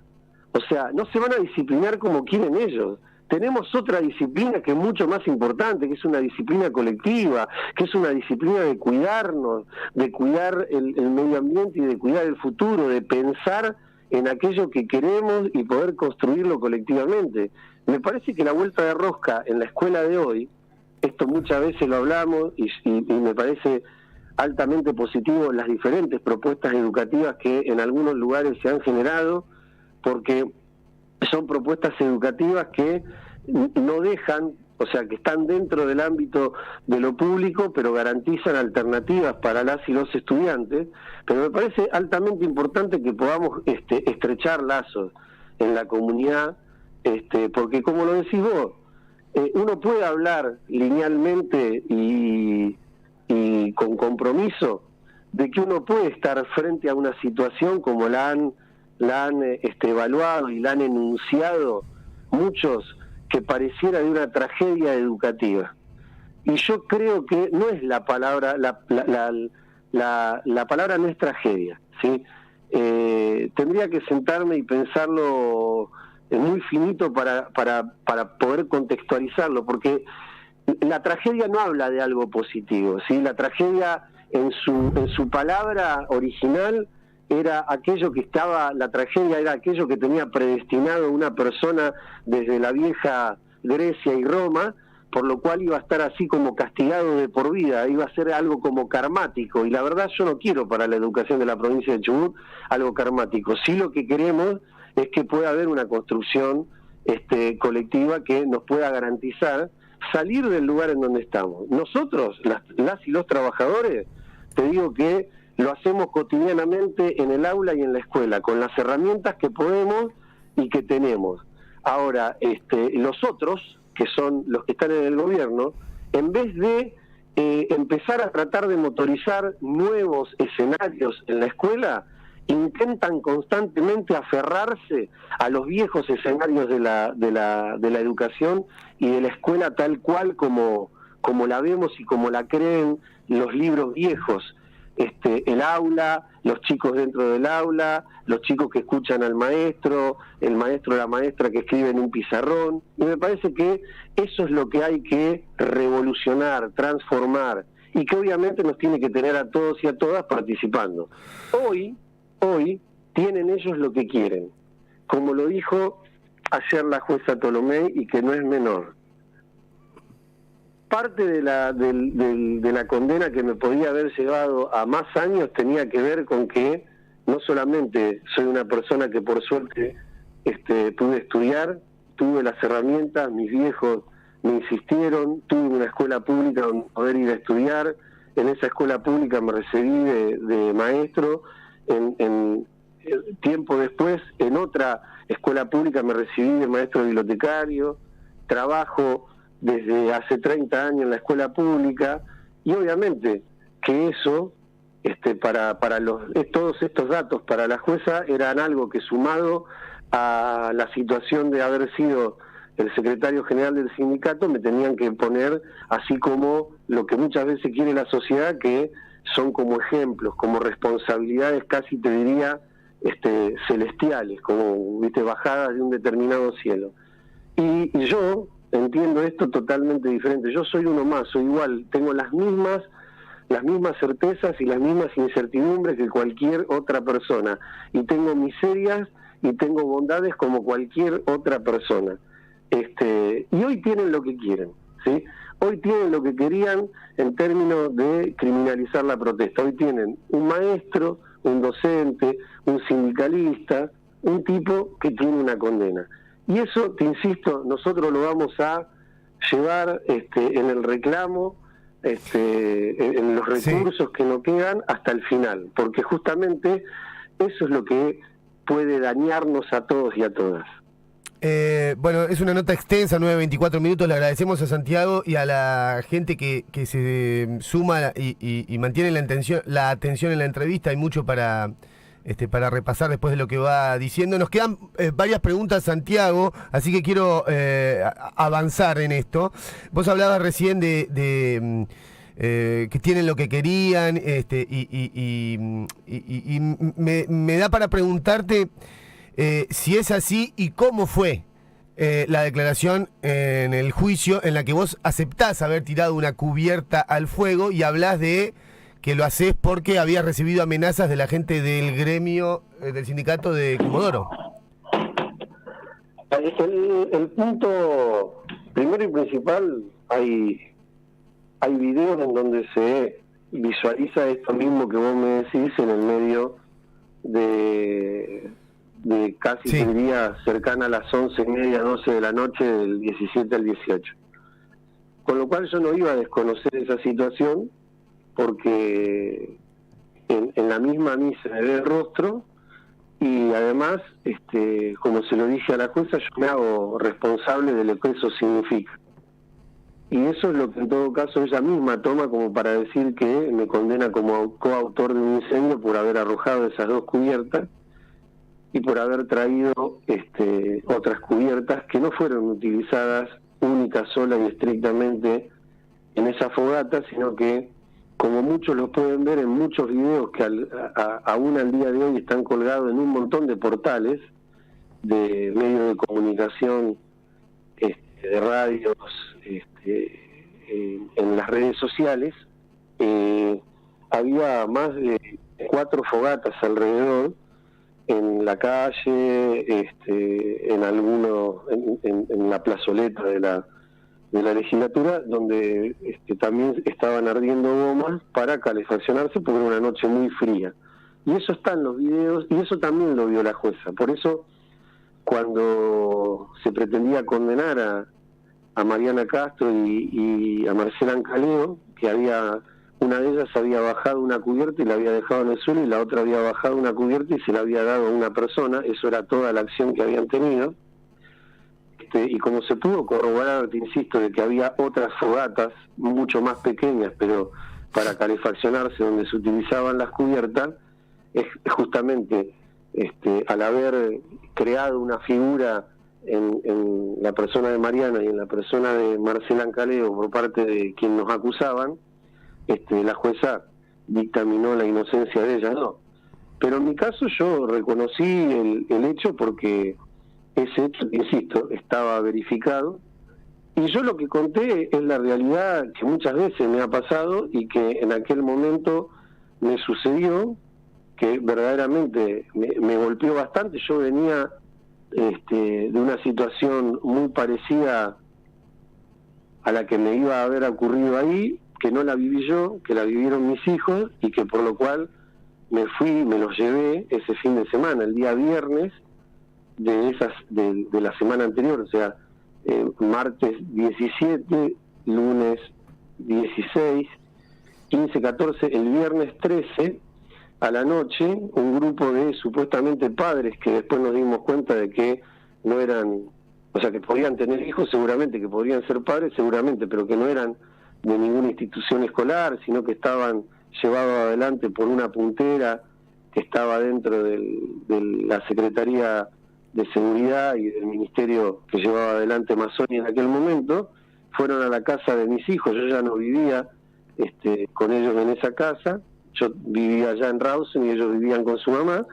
O sea, no se van a disciplinar como quieren ellos. Tenemos otra disciplina que es mucho más importante, que es una disciplina colectiva, que es una disciplina de cuidarnos, de cuidar el medio ambiente y de cuidar el futuro, de pensar en aquello que queremos y poder construirlo colectivamente. Me parece que la vuelta de rosca en la escuela de hoy, esto muchas veces lo hablamos y me parece altamente positivo las diferentes propuestas educativas que en algunos lugares se han generado, porque son propuestas educativas que no dejan, o sea, que están dentro del ámbito de lo público, pero garantizan alternativas para las y los estudiantes. Pero me parece altamente importante que podamos estrechar lazos en la comunidad, porque como lo decís vos, uno puede hablar linealmente y con compromiso de que uno puede estar frente a una situación como la han evaluado y la han enunciado muchos, que pareciera de una tragedia educativa. Y yo creo que no es la palabra, la palabra no es tragedia, ¿sí? Tendría que sentarme y pensarlo muy finito para poder contextualizarlo, porque la tragedia no habla de algo positivo, ¿sí? La tragedia en su palabra original era aquello que estaba, la tragedia era aquello que tenía predestinado una persona desde la vieja Grecia y Roma, por lo cual iba a estar así como castigado de por vida, iba a ser algo como karmático, y la verdad yo no quiero para la educación de la provincia de Chubut algo karmático. Sí, lo que queremos es que pueda haber una construcción colectiva que nos pueda garantizar salir del lugar en donde estamos. Nosotros, las y los trabajadores, te digo que lo hacemos cotidianamente en el aula y en la escuela, con las herramientas que podemos y que tenemos. Ahora, los otros, que son los que están en el gobierno, en vez de empezar a tratar de motorizar nuevos escenarios en la escuela, intentan constantemente aferrarse a los viejos escenarios de la educación y de la escuela tal cual como la vemos y como la creen los libros viejos. El aula, los chicos dentro del aula, los chicos que escuchan al maestro, el maestro o la maestra que escribe en un pizarrón, y me parece que eso es lo que hay que revolucionar, transformar, y que obviamente nos tiene que tener a todos y a todas participando. Hoy tienen ellos lo que quieren, como lo dijo ayer la jueza Tolomei, y que no es menor. Parte de la condena que me podía haber llevado a más años tenía que ver con que no solamente soy una persona que por suerte pude estudiar, tuve las herramientas, mis viejos me insistieron, tuve una escuela pública donde poder ir a estudiar, en esa escuela pública me recibí de maestro, en tiempo después en otra escuela pública me recibí de maestro bibliotecario, trabajo desde hace 30 años en la escuela pública, y obviamente que eso, todos estos datos para la jueza eran algo que, sumado a la situación de haber sido el secretario general del sindicato, me tenían que poner así como lo que muchas veces quiere la sociedad, que son como ejemplos, como responsabilidades, casi te diría celestiales, como bajadas de un determinado cielo. Y yo entiendo esto totalmente diferente. Yo soy uno más, soy igual, tengo las mismas certezas y las mismas incertidumbres que cualquier otra persona, y tengo miserias y tengo bondades como cualquier otra persona. Y hoy tienen lo que quieren, ¿sí? Hoy tienen lo que querían en términos de criminalizar la protesta. Hoy tienen un maestro, un docente, un sindicalista, un tipo que tiene una condena. Y eso, te insisto, nosotros lo vamos a llevar en el reclamo, en los recursos que nos quedan hasta el final, porque justamente eso es lo que puede dañarnos a todos y a todas. Bueno, es una nota extensa, 9:24 minutos. Le agradecemos a Santiago y a la gente que se suma y mantiene la atención en la entrevista. Hay mucho para repasar después de lo que va diciendo. Nos quedan varias preguntas, Santiago, así que quiero avanzar en esto. Vos hablabas recién de que tienen lo que querían, y me da para preguntarte si es así y cómo fue la declaración en el juicio en la que vos aceptás haber tirado una cubierta al fuego y hablás de que lo hacés porque habías recibido amenazas de la gente del gremio del sindicato de Comodoro. El punto primero y principal, hay videos en donde se visualiza esto mismo que vos me decís en el medio de casi un día cercana a las 11:30, 12 de la noche del 17 al 18. Con lo cual yo no iba a desconocer esa situación, porque en la misma a mí se me ve el rostro, y además, como se lo dije a la jueza, yo me hago responsable de lo que eso significa. Y eso es lo que en todo caso ella misma toma como para decir que me condena como coautor de un incendio por haber arrojado esas 2 cubiertas y por haber traído otras cubiertas que no fueron utilizadas única, sola y estrictamente en esa fogata, sino que, como muchos lo pueden ver en muchos videos que aún al día de hoy están colgados en un montón de portales de medios de comunicación, de radios, en las redes sociales, había más de 4 fogatas alrededor, en la calle, en la plazoleta de la legislatura, donde también estaban ardiendo gomas para calefaccionarse porque era una noche muy fría. Y eso está en los videos, y eso también lo vio la jueza. Por eso, cuando se pretendía condenar a Mariana Castro y a Marcela Ancaleo, que una de ellas había bajado una cubierta y la había dejado en el suelo, y la otra había bajado una cubierta y se la había dado a una persona, eso era toda la acción que habían tenido. Y como se pudo corroborar, te insisto, de que había otras fogatas mucho más pequeñas, pero para calefaccionarse, donde se utilizaban las cubiertas, es justamente al haber creado una figura en la persona de Mariana y en la persona de Marcela Ancaleo por parte de quien nos acusaban, la jueza dictaminó la inocencia de ellas, no. Pero en mi caso yo reconocí el hecho, porque ese hecho, insisto, estaba verificado, y yo lo que conté es la realidad que muchas veces me ha pasado y que en aquel momento me sucedió, que verdaderamente me golpeó bastante. Yo venía de una situación muy parecida a la que me iba a haber ocurrido ahí, que no la viví yo, que la vivieron mis hijos, y que por lo cual me los llevé ese fin de semana, el día viernes de la semana anterior, o sea, martes 17, lunes 16, 15, 14, el viernes 13 a la noche, un grupo de supuestamente padres, que después nos dimos cuenta de que no eran o sea, que podían tener hijos seguramente, que podrían ser padres seguramente, pero que no eran de ninguna institución escolar, sino que estaban llevados adelante por una puntera que estaba dentro de la Secretaría de Seguridad y del Ministerio que llevaba adelante Mazzoni en aquel momento. Fueron a la casa de mis hijos, yo ya no vivía con ellos en esa casa, yo vivía allá en Rawson y ellos vivían con su mamá,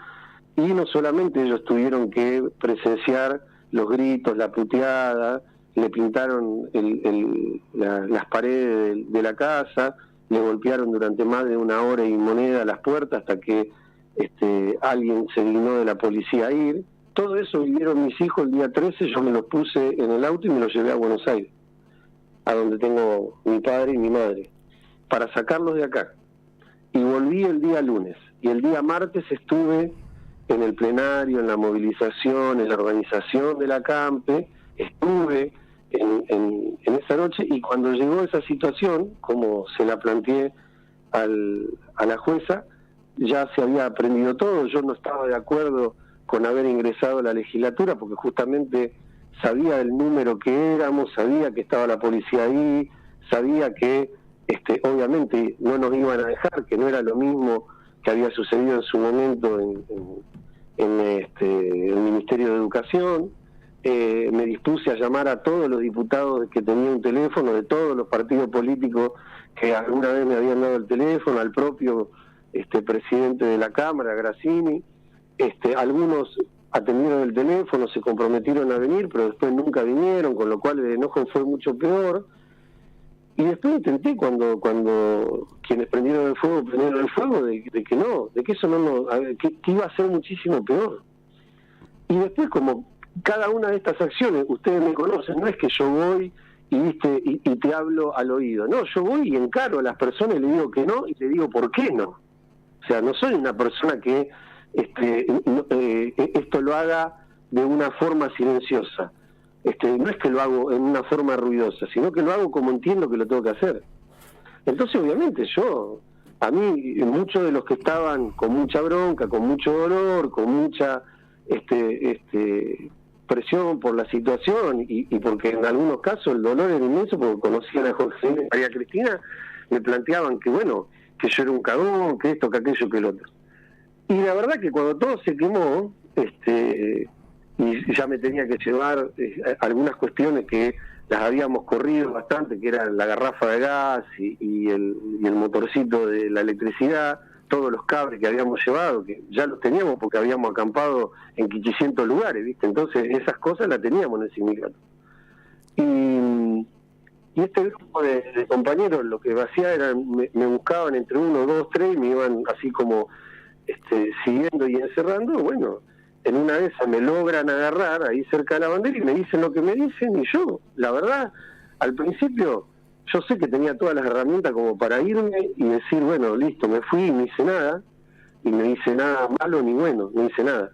y no solamente ellos tuvieron que presenciar los gritos, la puteada, le pintaron las paredes de la casa, le golpearon durante más de 1 hora y moneda las puertas hasta que alguien se dignó de la policía a ir. Todo eso vivieron mis hijos el día 13, yo me los puse en el auto y me los llevé a Buenos Aires, a donde tengo mi padre y mi madre, para sacarlos de acá. Y volví el día lunes, y el día martes estuve en el plenario, en la movilización, en la organización de la CAMPE, estuve en esa noche, y cuando llegó esa situación, como se la planteé a la jueza, ya se había aprendido todo. Yo no estaba de acuerdo con haber ingresado a la legislatura, porque justamente sabía el número que éramos, sabía que estaba la policía ahí, sabía que obviamente no nos iban a dejar, que no era lo mismo que había sucedido en su momento en el Ministerio de Educación. Me dispuse a llamar a todos los diputados que tenían un teléfono, de todos los partidos políticos que alguna vez me habían dado el teléfono, al propio presidente de la Cámara, Grassini. Algunos atendieron el teléfono, se comprometieron a venir, pero después nunca vinieron, con lo cual el enojo fue mucho peor. Y después intenté, cuando quienes prendieron el fuego, de que no, de que eso que iba a ser muchísimo peor. Y después, como cada una de estas acciones, ustedes me conocen, no es que yo voy y te hablo al oído, no, yo voy y encaro a las personas y le digo que no, y le digo por qué no. O sea, no soy una persona que esto lo haga de una forma silenciosa. No es que lo hago en una forma ruidosa, sino que lo hago como entiendo que lo tengo que hacer. Entonces, obviamente, a mí, muchos de los que estaban con mucha bronca, con mucho dolor, con mucha presión por la situación, y porque en algunos casos el dolor era inmenso, porque conocían a Jorge y María Cristina, me planteaban que, bueno, que yo era un cagón, que esto, que aquello, que el otro. Y la verdad que cuando todo se quemó, y ya me tenía que llevar algunas cuestiones que las habíamos corrido bastante, que eran la garrafa de gas y el motorcito de la electricidad, todos los cables que habíamos llevado, que ya los teníamos porque habíamos acampado en 500 lugares, ¿viste? Entonces esas cosas las teníamos en el sindicato. Y este grupo de compañeros lo que hacía era, me buscaban entre 1, 2, 3, y me iban así como siguiendo y encerrando. Bueno, en una de esas me logran agarrar ahí cerca de la bandera y me dicen lo que me dicen, y yo, la verdad, al principio, yo sé que tenía todas las herramientas como para irme y decir, bueno, listo, me fui y no hice nada, y no hice nada malo ni bueno, no hice nada.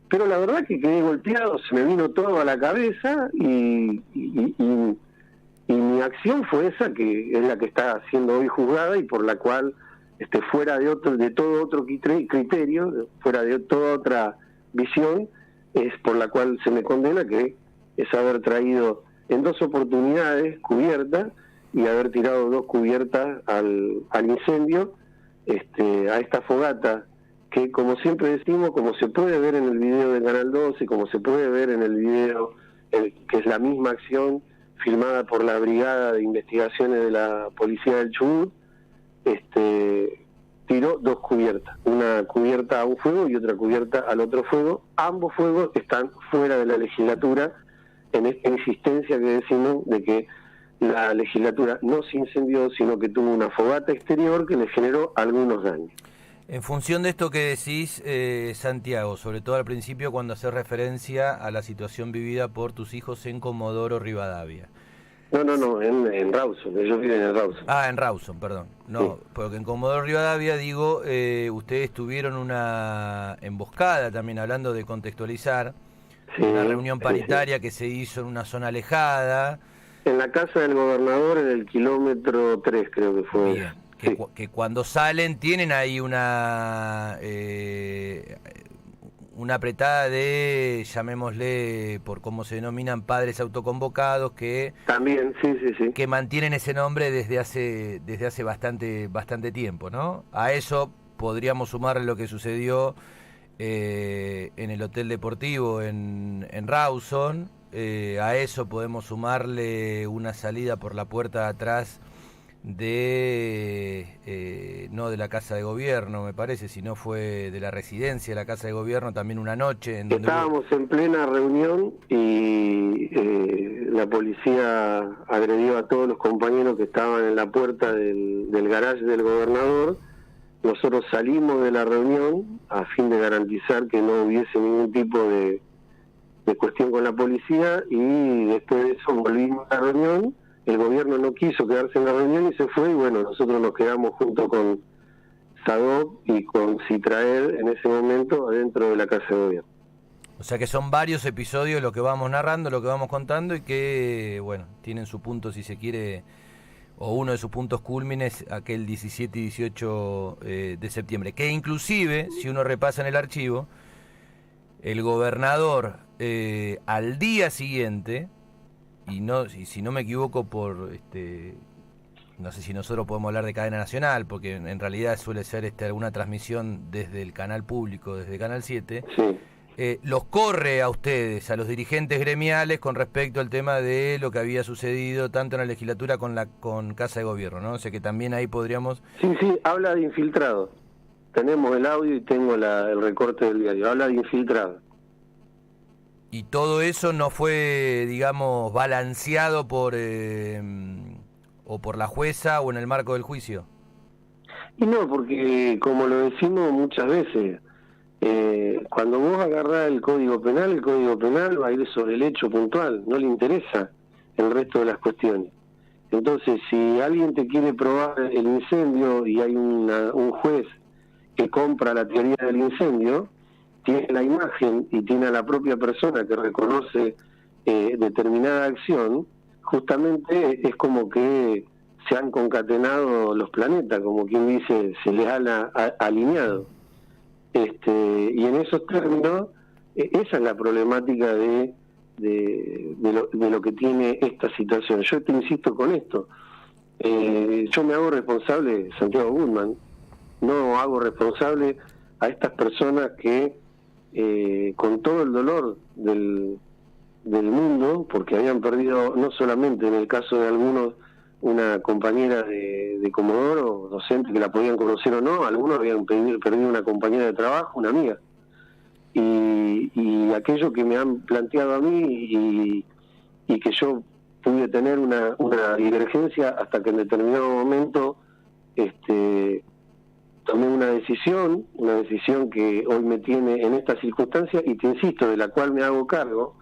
Pero la verdad que quedé golpeado, se me vino todo a la cabeza, y mi acción fue esa, que es la que está siendo hoy juzgada y por la cual, fuera de todo otro criterio, fuera de toda otra visión, es por la cual se me condena, que es haber traído en 2 oportunidades cubiertas y haber tirado 2 cubiertas al incendio, a esta fogata, que como siempre decimos, como se puede ver en el video de Canal 12, como se puede ver en el video, que es la misma acción filmada por la Brigada de Investigaciones de la Policía del Chubut, tiró 2 cubiertas, una cubierta a un fuego y otra cubierta al otro fuego. Ambos fuegos están fuera de la legislatura, en esta insistencia que decimos de que la legislatura no se incendió, sino que tuvo una fogata exterior que le generó algunos daños. En función de esto que decís, Santiago, sobre todo al principio cuando haces referencia a la situación vivida por tus hijos en Comodoro Rivadavia. No, en Rawson, ellos viven en Rawson. Ah, en Rawson, perdón. No, sí. Porque en Comodoro Rivadavia, digo, ustedes tuvieron una emboscada también, hablando de contextualizar, sí, una reunión paritaria que se hizo en una zona alejada. En la casa del gobernador, en el kilómetro 3, creo que fue. Bien, que cuando salen tienen ahí una apretada de, llamémosle, por cómo se denominan, padres autoconvocados que También, sí. que mantienen ese nombre desde hace bastante tiempo, ¿no? A eso podríamos sumarle lo que sucedió en el Hotel Deportivo en Rawson. A eso podemos sumarle una salida por la puerta de atrás no de la Casa de Gobierno, me parece, sino fue de la residencia de la Casa de Gobierno, también una noche en donde estábamos en plena reunión y la policía agredió a todos los compañeros que estaban en la puerta del garage del gobernador. Nosotros salimos de la reunión a fin de garantizar que no hubiese ningún tipo de cuestión con la policía, y después de eso volvimos a la reunión. El gobierno no quiso quedarse en la reunión y se fue, y bueno, nosotros nos quedamos junto con Sadov y con Citraed en ese momento adentro de la Casa de Gobierno. O sea que son varios episodios lo que vamos narrando, lo que vamos contando, y que, bueno, tienen su punto, si se quiere, o uno de sus puntos cúlmines, aquel 17 y 18 de septiembre. Que inclusive, si uno repasa en el archivo, el gobernador al día siguiente, y si no me equivoco no sé si nosotros podemos hablar de cadena nacional, porque en realidad suele ser alguna transmisión desde el canal público, desde Canal 7, Sí. los corre a ustedes, a los dirigentes gremiales, con respecto al tema de lo que había sucedido tanto en la legislatura con Casa de Gobierno, ¿no? O sea que también ahí podríamos... Sí, habla de infiltrado. Tenemos el audio y tengo el recorte del diario. Habla de infiltrado. Y todo eso no fue, digamos, balanceado o por la jueza o en el marco del juicio. Y no, porque como lo decimos muchas veces, cuando vos agarrás el Código Penal va a ir sobre el hecho puntual, no le interesa el resto de las cuestiones. Entonces, si alguien te quiere probar el incendio y hay un juez que compra la teoría del incendio, tiene la imagen y tiene a la propia persona que reconoce determinada acción, justamente es como que se han concatenado los planetas, como quien dice, se les ha alineado. Y en esos términos, esa es la problemática de lo que tiene esta situación. Yo te insisto con esto. Yo me hago responsable, Santiago Guzmán, no hago responsable a estas personas que con todo el dolor del mundo, porque habían perdido, no solamente en el caso de algunos, una compañera de Comodoro, docente que la podían conocer o no, algunos habían perdido una compañera de trabajo, una amiga. Y aquello que me han planteado a mí y que yo pude tener una divergencia hasta que en determinado momento tomé una decisión que hoy me tiene en esta circunstancia, y te insisto, de la cual me hago cargo,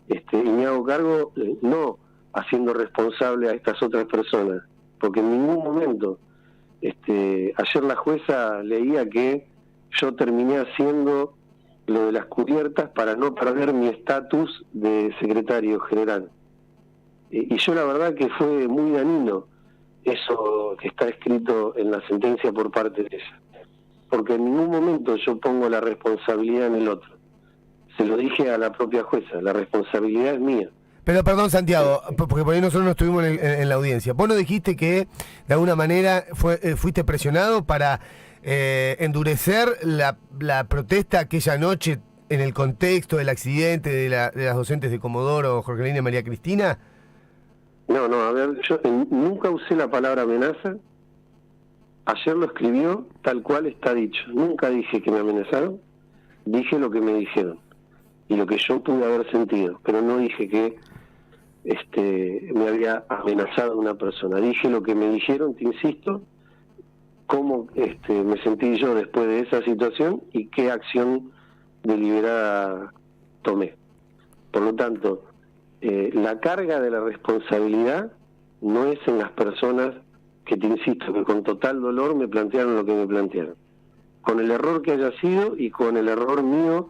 y me hago cargo no haciendo responsable a estas otras personas, porque en ningún momento, ayer la jueza leía que yo terminé haciendo lo de las cubiertas para no perder mi estatus de secretario general. Y yo la verdad que fue muy dañino eso que está escrito en la sentencia por parte de ella, porque en ningún momento yo pongo la responsabilidad en el otro. Se lo dije a la propia jueza, la responsabilidad es mía. Pero perdón, Santiago, porque por ahí nosotros no estuvimos en la audiencia. Vos nos dijiste que de alguna manera fuiste presionado para endurecer la protesta aquella noche en el contexto del accidente de las docentes de Comodoro, Jorgelina y María Cristina. No, a ver, yo nunca usé la palabra amenaza. Ayer lo escribió tal cual está dicho. Nunca dije que me amenazaron, dije lo que me dijeron y lo que yo pude haber sentido, pero no dije que me había amenazado una persona. Dije lo que me dijeron, te insisto, cómo me sentí yo después de esa situación y qué acción deliberada tomé. Por lo tanto, la carga de la responsabilidad no es en las personas que, te insisto, que con total dolor me plantearon lo que me plantearon, con el error que haya sido y con el error mío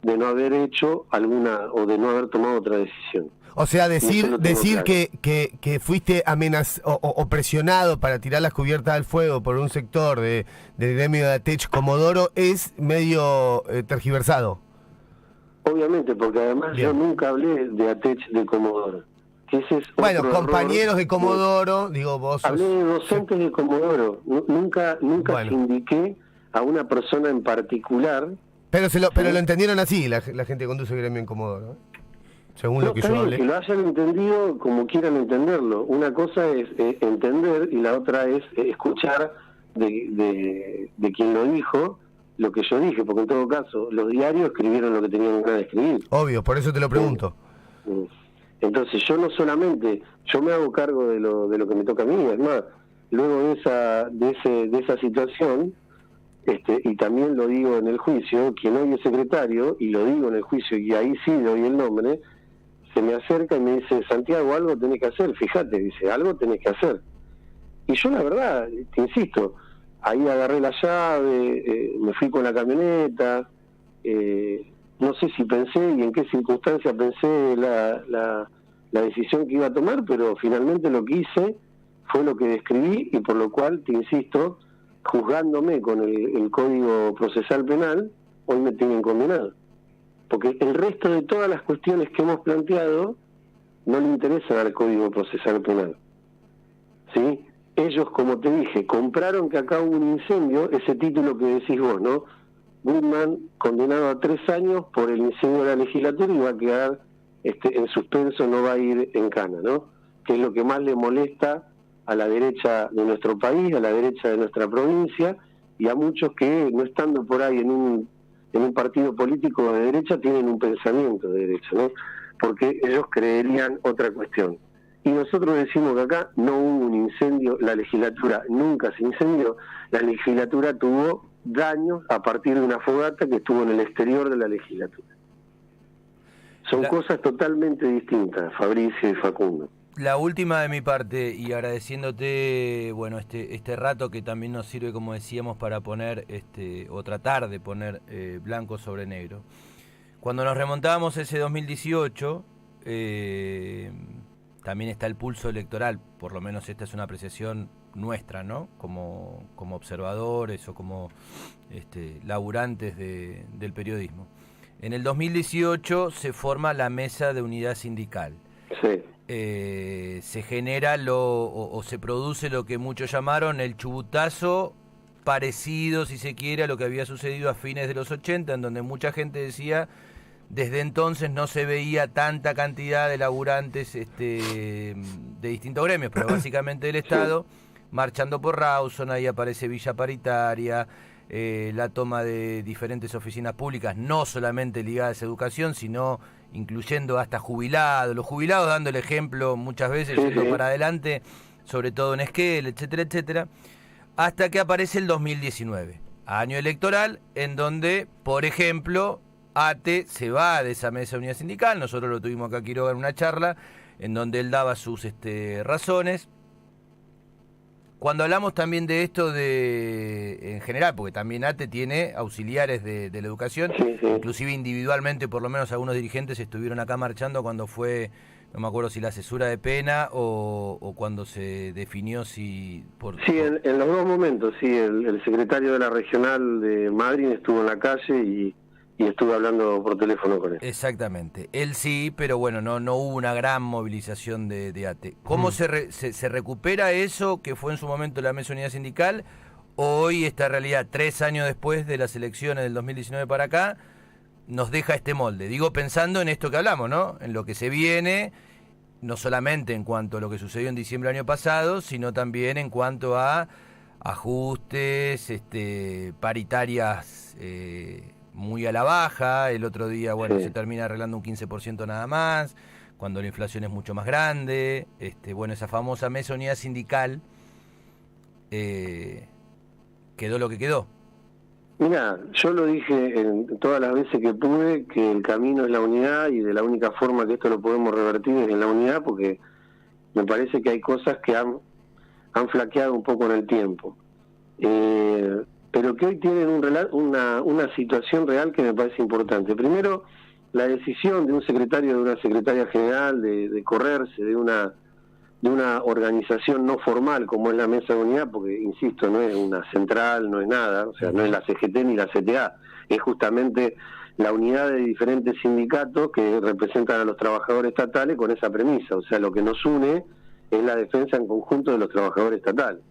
de no haber hecho alguna o de no haber tomado otra decisión. O sea, decir claro. que fuiste amenazado o presionado para tirar las cubiertas al fuego por un sector del gremio de ATECH Comodoro es medio tergiversado. obviamente, porque además Bien. yo nunca hablé de Atech de Comodoro. Que ese es Bueno, otro compañeros error. de Comodoro, digo, vos sos... Hablé de docentes de Comodoro. Nunca Bueno. indiqué a una persona en particular. Pero lo entendieron así, la gente que conduce gremio en Comodoro, ¿eh? Según No, lo que está yo bien, hablé. que lo hayan entendido como quieran entenderlo. Una cosa es entender y la otra es escuchar de quien lo dijo lo que yo dije, porque en todo caso los diarios escribieron lo que tenían ganas de escribir. Obvio, por eso te lo pregunto. Entonces yo no solamente, yo me hago cargo de lo que me toca a mí, es más, luego de esa situación, y también lo digo en el juicio, quien hoy es secretario, y lo digo en el juicio, y ahí sí doy el nombre, se me acerca y me dice, Santiago, algo tenés que hacer, fíjate, dice, algo tenés que hacer. Y yo la verdad, te insisto, ahí agarré la llave, me fui con la camioneta, no sé si pensé y en qué circunstancia pensé la decisión que iba a tomar, pero finalmente lo que hice fue lo que describí y por lo cual, te insisto, juzgándome con el Código Procesal Penal, hoy me tienen condenado. Porque el resto de todas las cuestiones que hemos planteado no le interesan al Código Procesal Penal. ¿Sí? Ellos, como te dije, compraron que acá hubo un incendio, ese título que decís vos, ¿no? Goodman condenado a 3 años por el incendio de la legislatura y va a quedar en suspenso, no va a ir en cana, ¿no? Que es lo que más le molesta a la derecha de nuestro país, a la derecha de nuestra provincia y a muchos que, no estando por ahí en un partido político de derecha, tienen un pensamiento de derecha, ¿no? Porque ellos creerían otra cuestión. Y nosotros decimos que acá no hubo un incendio, la legislatura nunca se incendió, la legislatura tuvo daños a partir de una fogata que estuvo en el exterior de la legislatura. Son cosas totalmente distintas, Fabricio y Facundo. La última de mi parte, y agradeciéndote, bueno, este rato que también nos sirve, como decíamos, para poner, o tratar de poner blanco sobre negro. Cuando nos remontábamos ese 2018, también está el pulso electoral, por lo menos esta es una apreciación nuestra, ¿no? Como observadores o como laburantes del periodismo. En el 2018 se forma la Mesa de Unidad Sindical. Sí. Se genera o se produce lo que muchos llamaron el chubutazo parecido, si se quiere, a lo que había sucedido a fines de los 80, en donde mucha gente decía, desde entonces no se veía tanta cantidad de laburantes de distintos gremios, pero básicamente del Estado, marchando por Rawson. Ahí aparece Villa Paritaria, la toma de diferentes oficinas públicas, no solamente ligadas a educación, sino incluyendo hasta jubilados, los jubilados dando el ejemplo muchas veces, yendo para adelante, sobre todo en Esquel, etcétera, etcétera, hasta que aparece el 2019, año electoral, en donde, por ejemplo, ATE se va de esa mesa de unidad sindical. Nosotros lo tuvimos acá a Quiroga en una charla, en donde él daba sus razones. Cuando hablamos también de esto en general, porque también ATE tiene auxiliares de la educación, inclusive individualmente, por lo menos algunos dirigentes estuvieron acá marchando cuando fue, no me acuerdo si la cesura de pena o cuando se definió si... En los dos momentos, sí, el secretario de la regional de Madrid estuvo en la calle y estuve hablando por teléfono con él. Exactamente, él sí, pero bueno, no hubo una gran movilización de ATE. ¿Cómo se recupera eso que fue en su momento la Mesa de Unidad Sindical? Hoy esta realidad, 3 años después de las elecciones del 2019 para acá, nos deja este molde. Digo, pensando en esto que hablamos, ¿no? En lo que se viene, no solamente en cuanto a lo que sucedió en diciembre del año pasado, sino también en cuanto a ajustes, paritarias muy a la baja. El otro día, bueno, se termina arreglando un 15% nada más, cuando la inflación es mucho más grande. Bueno, esa famosa Mesa Unidad Sindical quedó lo que quedó. Mira, yo lo dije en todas las veces que pude, que el camino es la unidad y de la única forma que esto lo podemos revertir es en la unidad, porque me parece que hay cosas que han flaqueado un poco en el tiempo. Pero que hoy tienen una situación real que me parece importante. Primero, la decisión de un secretario, de una secretaria general, de correrse de una organización no formal como es la Mesa de Unidad, porque, insisto, no es una central, no es nada, o sea, no es la CGT ni la CTA, es justamente la unidad de diferentes sindicatos que representan a los trabajadores estatales con esa premisa. O sea, lo que nos une es la defensa en conjunto de los trabajadores estatales.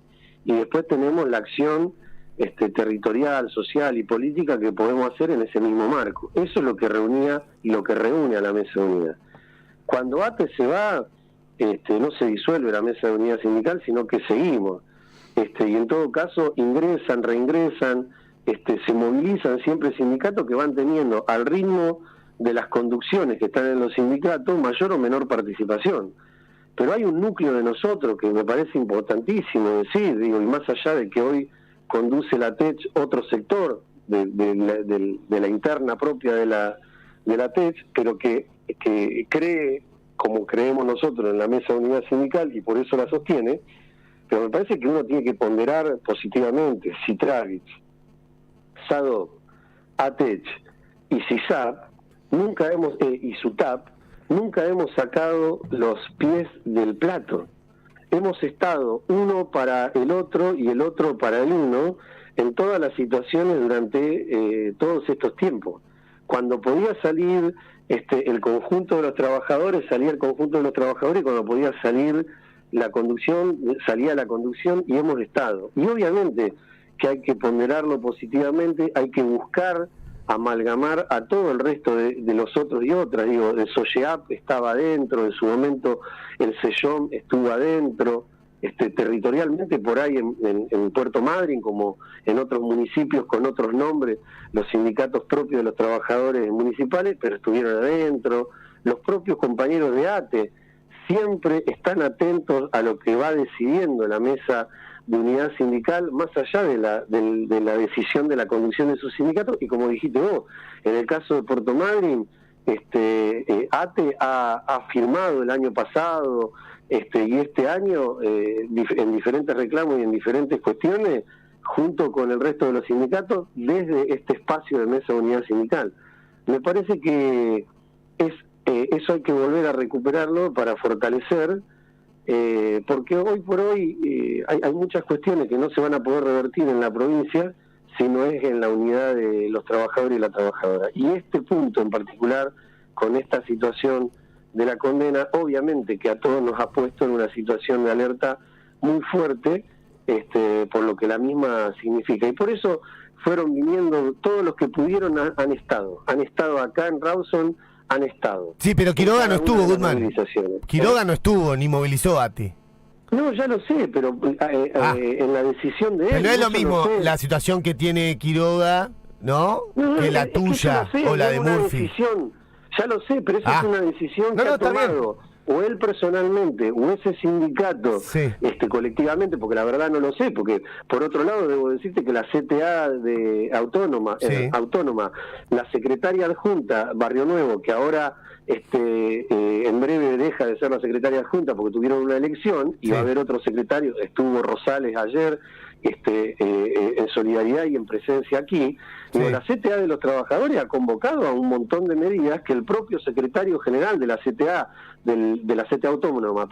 Y después tenemos la acción territorial, social y política que podemos hacer en ese mismo marco. Eso es lo que reunía y lo que reúne a la Mesa de Unidad. Cuando ATE se va, no se disuelve la Mesa de Unidad Sindical, sino que seguimos. Y en todo caso ingresan, reingresan, se movilizan siempre sindicatos que van teniendo al ritmo de las conducciones que están en los sindicatos mayor o menor participación. Pero hay un núcleo de nosotros que me parece importantísimo decir, y más allá de que hoy conduce la TECH otro sector de la interna propia de la TECH, pero que cree, como creemos nosotros en la Mesa de Unidad Sindical, y por eso la sostiene, pero me parece que uno tiene que ponderar positivamente si Travich, SADOC, ATECH y CISAP, y SUTAP, nunca hemos sacado los pies del plato. Hemos estado uno para el otro y el otro para el uno en todas las situaciones durante todos estos tiempos. Cuando podía salir el conjunto de los trabajadores, salía el conjunto de los trabajadores, y cuando podía salir la conducción, salía la conducción, y hemos estado. Y obviamente que hay que ponderarlo positivamente, hay que buscar amalgamar a todo el resto de los otros y otras. Digo, el SOGEAP estaba adentro, en su momento el CEYOM estuvo adentro, territorialmente por ahí en Puerto Madryn, como en otros municipios con otros nombres, los sindicatos propios de los trabajadores municipales, pero estuvieron adentro. Los propios compañeros de ATE siempre están atentos a lo que va decidiendo la Mesa de Unidad Sindical, más allá de la decisión de la conducción de sus sindicatos. Y como dijiste vos, en el caso de Puerto Madryn, ATE ha firmado el año pasado y este año en diferentes reclamos y en diferentes cuestiones, junto con el resto de los sindicatos, desde este espacio de Mesa de Unidad Sindical. Me parece que eso hay que volver a recuperarlo para fortalecer, porque hoy por hoy hay muchas cuestiones que no se van a poder revertir en la provincia si no es en la unidad de los trabajadores y la trabajadora. Y este punto en particular, con esta situación de la condena, obviamente que a todos nos ha puesto en una situación de alerta muy fuerte, por lo que la misma significa. Y por eso fueron viniendo todos los que pudieron, han estado acá en Rawson, han estado. Sí, pero Quiroga no estuvo, Guzmán. Quiroga no estuvo ni movilizó ATE. No, ya lo sé, pero en la decisión de él... Pero no es lo mismo la situación que tiene Quiroga, ¿no? Que la tuya o la de Murphy. Ya lo sé, pero esa es una decisión que ha tomado o él personalmente o ese sindicato colectivamente, porque la verdad no lo sé, porque por otro lado debo decirte que la CTA autónoma, la secretaria adjunta Barrio Nuevo, que ahora en breve deja de ser la secretaria adjunta porque tuvieron una elección y va a haber otro secretario, estuvo Rosales ayer, en solidaridad y en presencia aquí. La CTA de los trabajadores ha convocado a un montón de medidas que el propio secretario general de la CTA, de la CTA autónoma,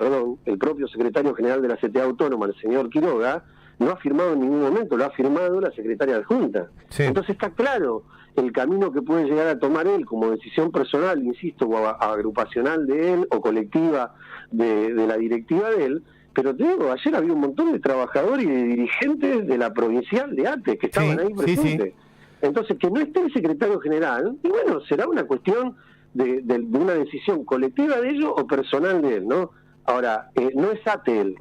el propio secretario general de la CTA autónoma, el señor Quiroga, no ha firmado en ningún momento, lo ha firmado la secretaria adjunta. Entonces está claro el camino que puede llegar a tomar él como decisión personal, insisto, o agrupacional de él, o colectiva de la directiva de él. Pero te digo, ayer había un montón de trabajadores y de dirigentes de la provincial de ATE que estaban ahí presentes. Entonces, que no esté el secretario general, y bueno, será una cuestión de una decisión colectiva de ellos o personal de él, ¿no? Ahora, no es ATE él.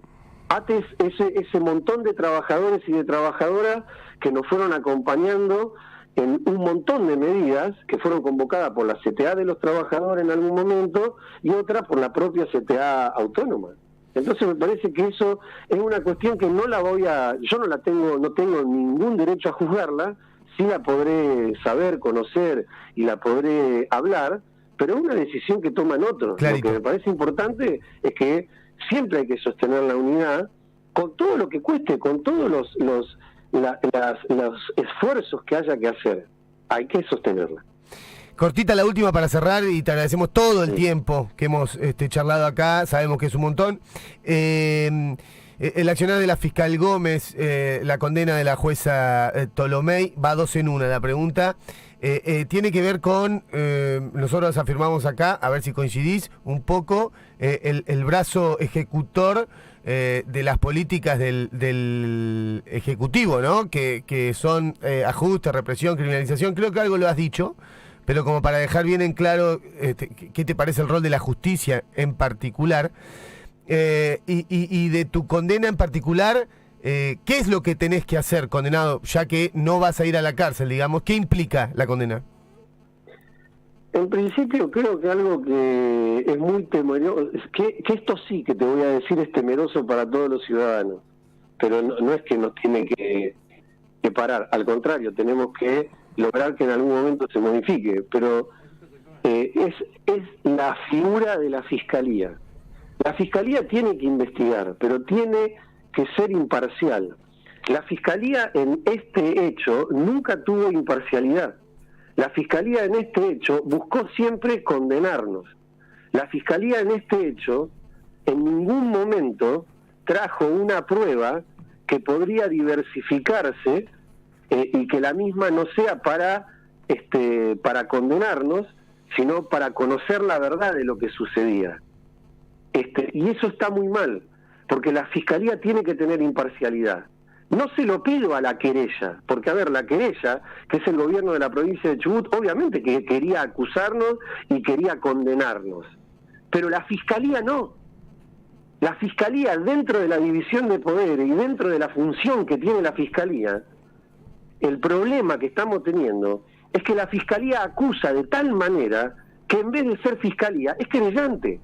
ATE es ese montón de trabajadores y de trabajadoras que nos fueron acompañando en un montón de medidas que fueron convocadas por la CTA de los trabajadores en algún momento y otra por la propia CTA autónoma. Entonces me parece que eso es una cuestión que yo no tengo ningún derecho a juzgarla, sí la podré saber, conocer y la podré hablar, pero es una decisión que toman otros. Clarito. Lo que me parece importante es que siempre hay que sostener la unidad con todo lo que cueste, con todos los esfuerzos que haya que hacer. Hay que sostenerla. Cortita la última para cerrar y te agradecemos todo el tiempo que hemos charlado acá, sabemos que es un montón. el accionar de la fiscal Gómez, la condena de la jueza Tolomei, va 2 en 1. La pregunta tiene que ver con, nosotros afirmamos acá, a ver si coincidís un poco, el brazo ejecutor de las políticas del Ejecutivo, ¿no? Que son ajuste, represión, criminalización. Creo que algo lo has dicho, pero como para dejar bien en claro qué te parece el rol de la justicia en particular, y de tu condena en particular, ¿qué es lo que tenés que hacer, condenado, ya que no vas a ir a la cárcel, digamos? ¿Qué implica la condena? En principio creo que algo que es muy temeroso, que esto sí que te voy a decir es temeroso para todos los ciudadanos, pero no es que nos tiene que parar, al contrario, tenemos que lograr que en algún momento se modifique, pero es la figura de la Fiscalía. La Fiscalía tiene que investigar, pero tiene que ser imparcial. La Fiscalía en este hecho nunca tuvo imparcialidad. La Fiscalía en este hecho buscó siempre condenarnos. La Fiscalía en este hecho en ningún momento trajo una prueba que podría diversificarse y que la misma no sea para condenarnos, sino para conocer la verdad de lo que sucedía. Y eso está muy mal, porque la Fiscalía tiene que tener imparcialidad. No se lo pido a la querella, porque a ver, la querella, que es el gobierno de la provincia de Chubut, obviamente que quería acusarnos y quería condenarnos, pero la Fiscalía no. La Fiscalía, dentro de la división de poderes y dentro de la función que tiene la Fiscalía, el problema que estamos teniendo es que la Fiscalía acusa de tal manera que en vez de ser Fiscalía es querellante.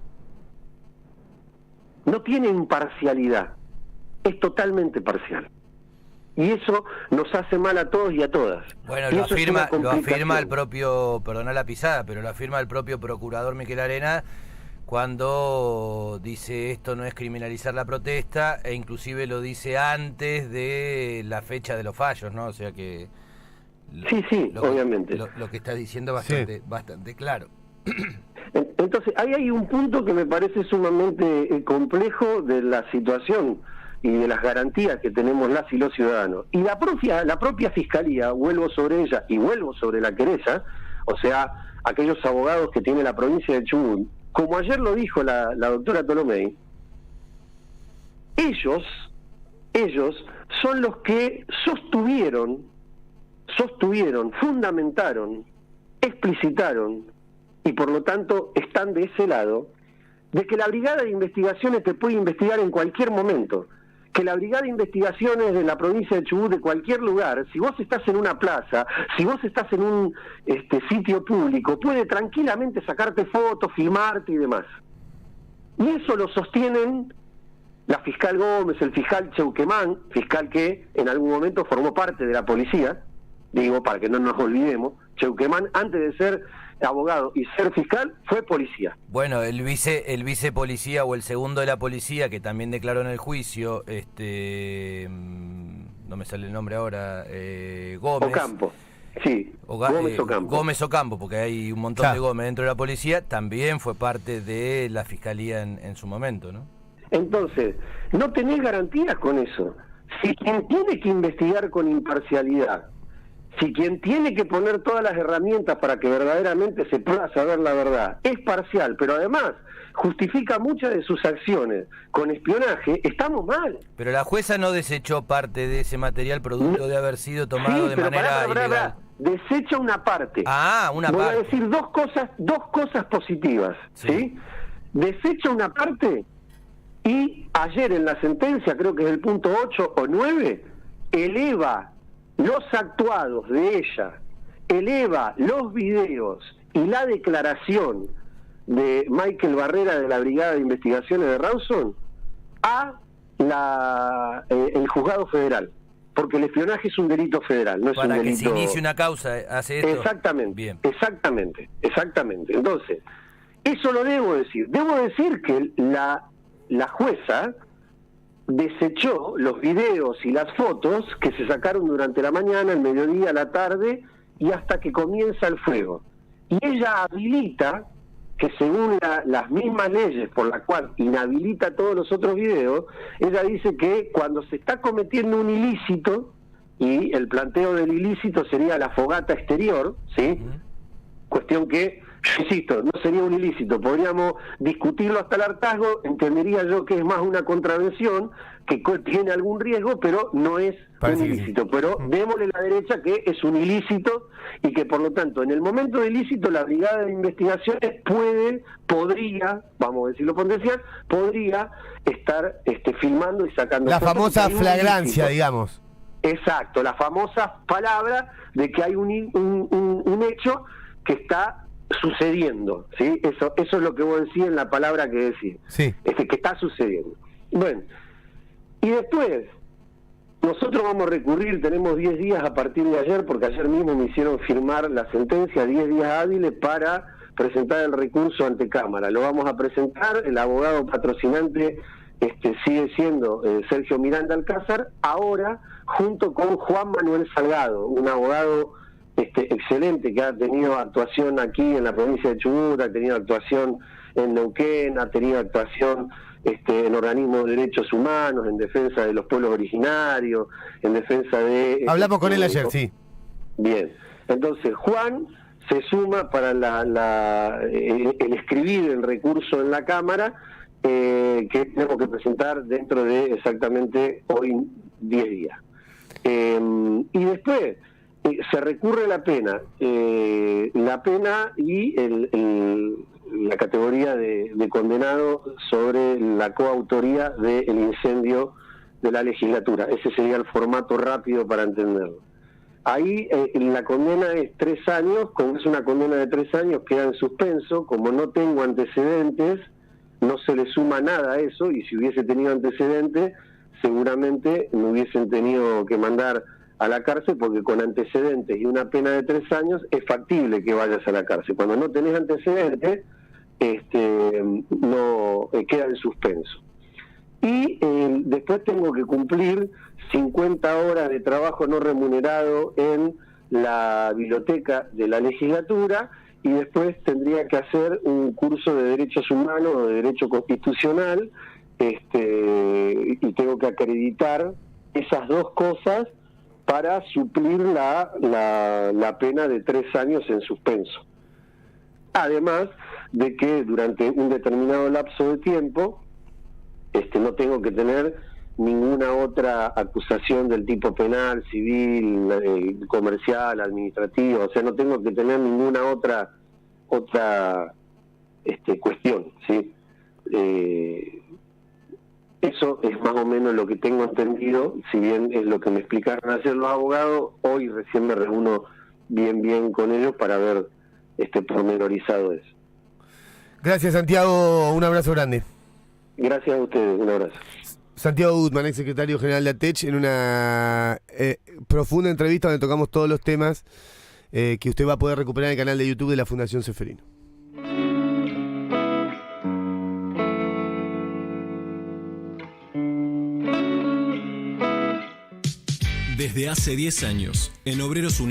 No tiene imparcialidad, es totalmente parcial. Y eso nos hace mal a todos y a todas. Bueno, lo afirma el propio, perdona la pisada, pero lo afirma el propio procurador Miquel Arena cuando dice esto no es criminalizar la protesta, e inclusive lo dice antes de la fecha de los fallos, ¿no? O sea que... obviamente. Lo que está diciendo bastante claro. Entonces, ahí hay un punto que me parece sumamente complejo de la situación y de las garantías que tenemos las y los ciudadanos. Y la propia Fiscalía, vuelvo sobre ella y vuelvo sobre la querella, o sea, aquellos abogados que tiene la provincia de Chubut, como ayer lo dijo la doctora Tolomei, ellos son los que sostuvieron, fundamentaron, explicitaron, y por lo tanto están de ese lado, de que la Brigada de Investigaciones te puede investigar en cualquier momento, que la Brigada de Investigaciones de la provincia de Chubut, de cualquier lugar, si vos estás en una plaza, si vos estás en un sitio público, puede tranquilamente sacarte fotos, filmarte y demás. Y eso lo sostienen la fiscal Gómez, el fiscal Cheuquemán, fiscal que en algún momento formó parte de la policía, digo, para que no nos olvidemos, Cheuquemán, antes de ser abogado y ser fiscal, fue policía. Bueno, el vice policía o el segundo de la policía, que también declaró en el juicio, no me sale el nombre ahora, Gómez. Ocampo, sí, Gómez Ocampo. Gómez Ocampo, porque hay un montón de Gómez dentro de la policía, también fue parte de la fiscalía en su momento, ¿no? Entonces, no tenés garantías con eso. Si quien tiene que investigar con imparcialidad, si quien tiene que poner todas las herramientas para que verdaderamente se pueda saber la verdad es parcial, pero además justifica muchas de sus acciones con espionaje, estamos mal. Pero la jueza no desechó parte de ese material producto de haber sido tomado de manera ilegal. Desecha una parte. Una parte. Voy a decir dos cosas positivas, ¿sí? Desecha una parte y ayer en la sentencia, creo que es el punto 8 o 9, eleva los actuados de ella, eleva los videos y la declaración de Michael Barrera de la Brigada de Investigaciones de Rawson a el juzgado federal, porque el espionaje es un delito federal, no es un delito... Para que se inicie una causa, hace esto. Exactamente, bien. Exactamente. Entonces, eso lo debo decir. Debo decir que la jueza desechó los videos y las fotos que se sacaron durante la mañana, el mediodía, la tarde y hasta que comienza el fuego. Y ella habilita que según las mismas leyes por las cuales inhabilita todos los otros videos, ella dice que cuando se está cometiendo un ilícito, y el planteo del ilícito sería la fogata exterior, ¿sí? Cuestión que, yo insisto, no sería un ilícito, podríamos discutirlo hasta el hartazgo, entendería yo que es más una contravención, que tiene algún riesgo, pero no es un ilícito. Pero démosle la derecha que es un ilícito y que por lo tanto en el momento de ilícito la brigada de investigaciones podría, vamos a decirlo potencial, podría estar filmando y sacando la fotos, famosa flagrancia, digamos. Exacto, la famosa palabra de que hay un hecho que está sucediendo, ¿sí? Eso es lo que vos decís en la palabra que decís, sí. Que está sucediendo. Bueno, y después, nosotros vamos a recurrir, tenemos 10 días a partir de ayer, porque ayer mismo me hicieron firmar la sentencia, 10 días hábiles para presentar el recurso ante Cámara. Lo vamos a presentar, el abogado patrocinante sigue siendo Sergio Miranda Alcázar, ahora junto con Juan Manuel Salgado, un abogado excelente que ha tenido actuación aquí en la provincia de Chubut, ha tenido actuación en Neuquén, ha tenido actuación en organismos de derechos humanos, en defensa de los pueblos originarios, en defensa de... Hablamos con él ayer, sí. Bien, entonces Juan se suma para el escribir el recurso en la Cámara, que tenemos que presentar dentro de exactamente hoy 10 días. Y después se recurre la pena y la categoría de condenado sobre la coautoría del incendio de la legislatura. Ese sería el formato rápido para entenderlo. Ahí la condena es 3 años, como es una condena de 3 años, queda en suspenso, como no tengo antecedentes, no se le suma nada a eso, y si hubiese tenido antecedentes, seguramente me hubiesen tenido que mandar a la cárcel, porque con antecedentes y una pena de 3 años es factible que vayas a la cárcel. Cuando no tenés antecedentes, no queda en suspenso. Y después tengo que cumplir 50 horas de trabajo no remunerado en la biblioteca de la legislatura, y después tendría que hacer un curso de derechos humanos o de derecho constitucional, y tengo que acreditar esas 2 cosas para suplir la pena de 3 años en suspenso. Además de que durante un determinado lapso de tiempo no tengo que tener ninguna otra acusación del tipo penal, civil, comercial, administrativa, o sea, no tengo que tener ninguna otra cuestión, ¿sí? Eso es más o menos lo que tengo entendido, si bien es lo que me explicaron ayer los abogados. Hoy recién me reúno bien con ellos para ver pormenorizado eso. Gracias, Santiago, un abrazo grande. Gracias a ustedes, un abrazo. Santiago Gutman, ex secretario general de ATECH, en una profunda entrevista donde tocamos todos los temas que usted va a poder recuperar en el canal de YouTube de la Fundación Ceferino. Desde hace 10 años, en Obreros Unidos.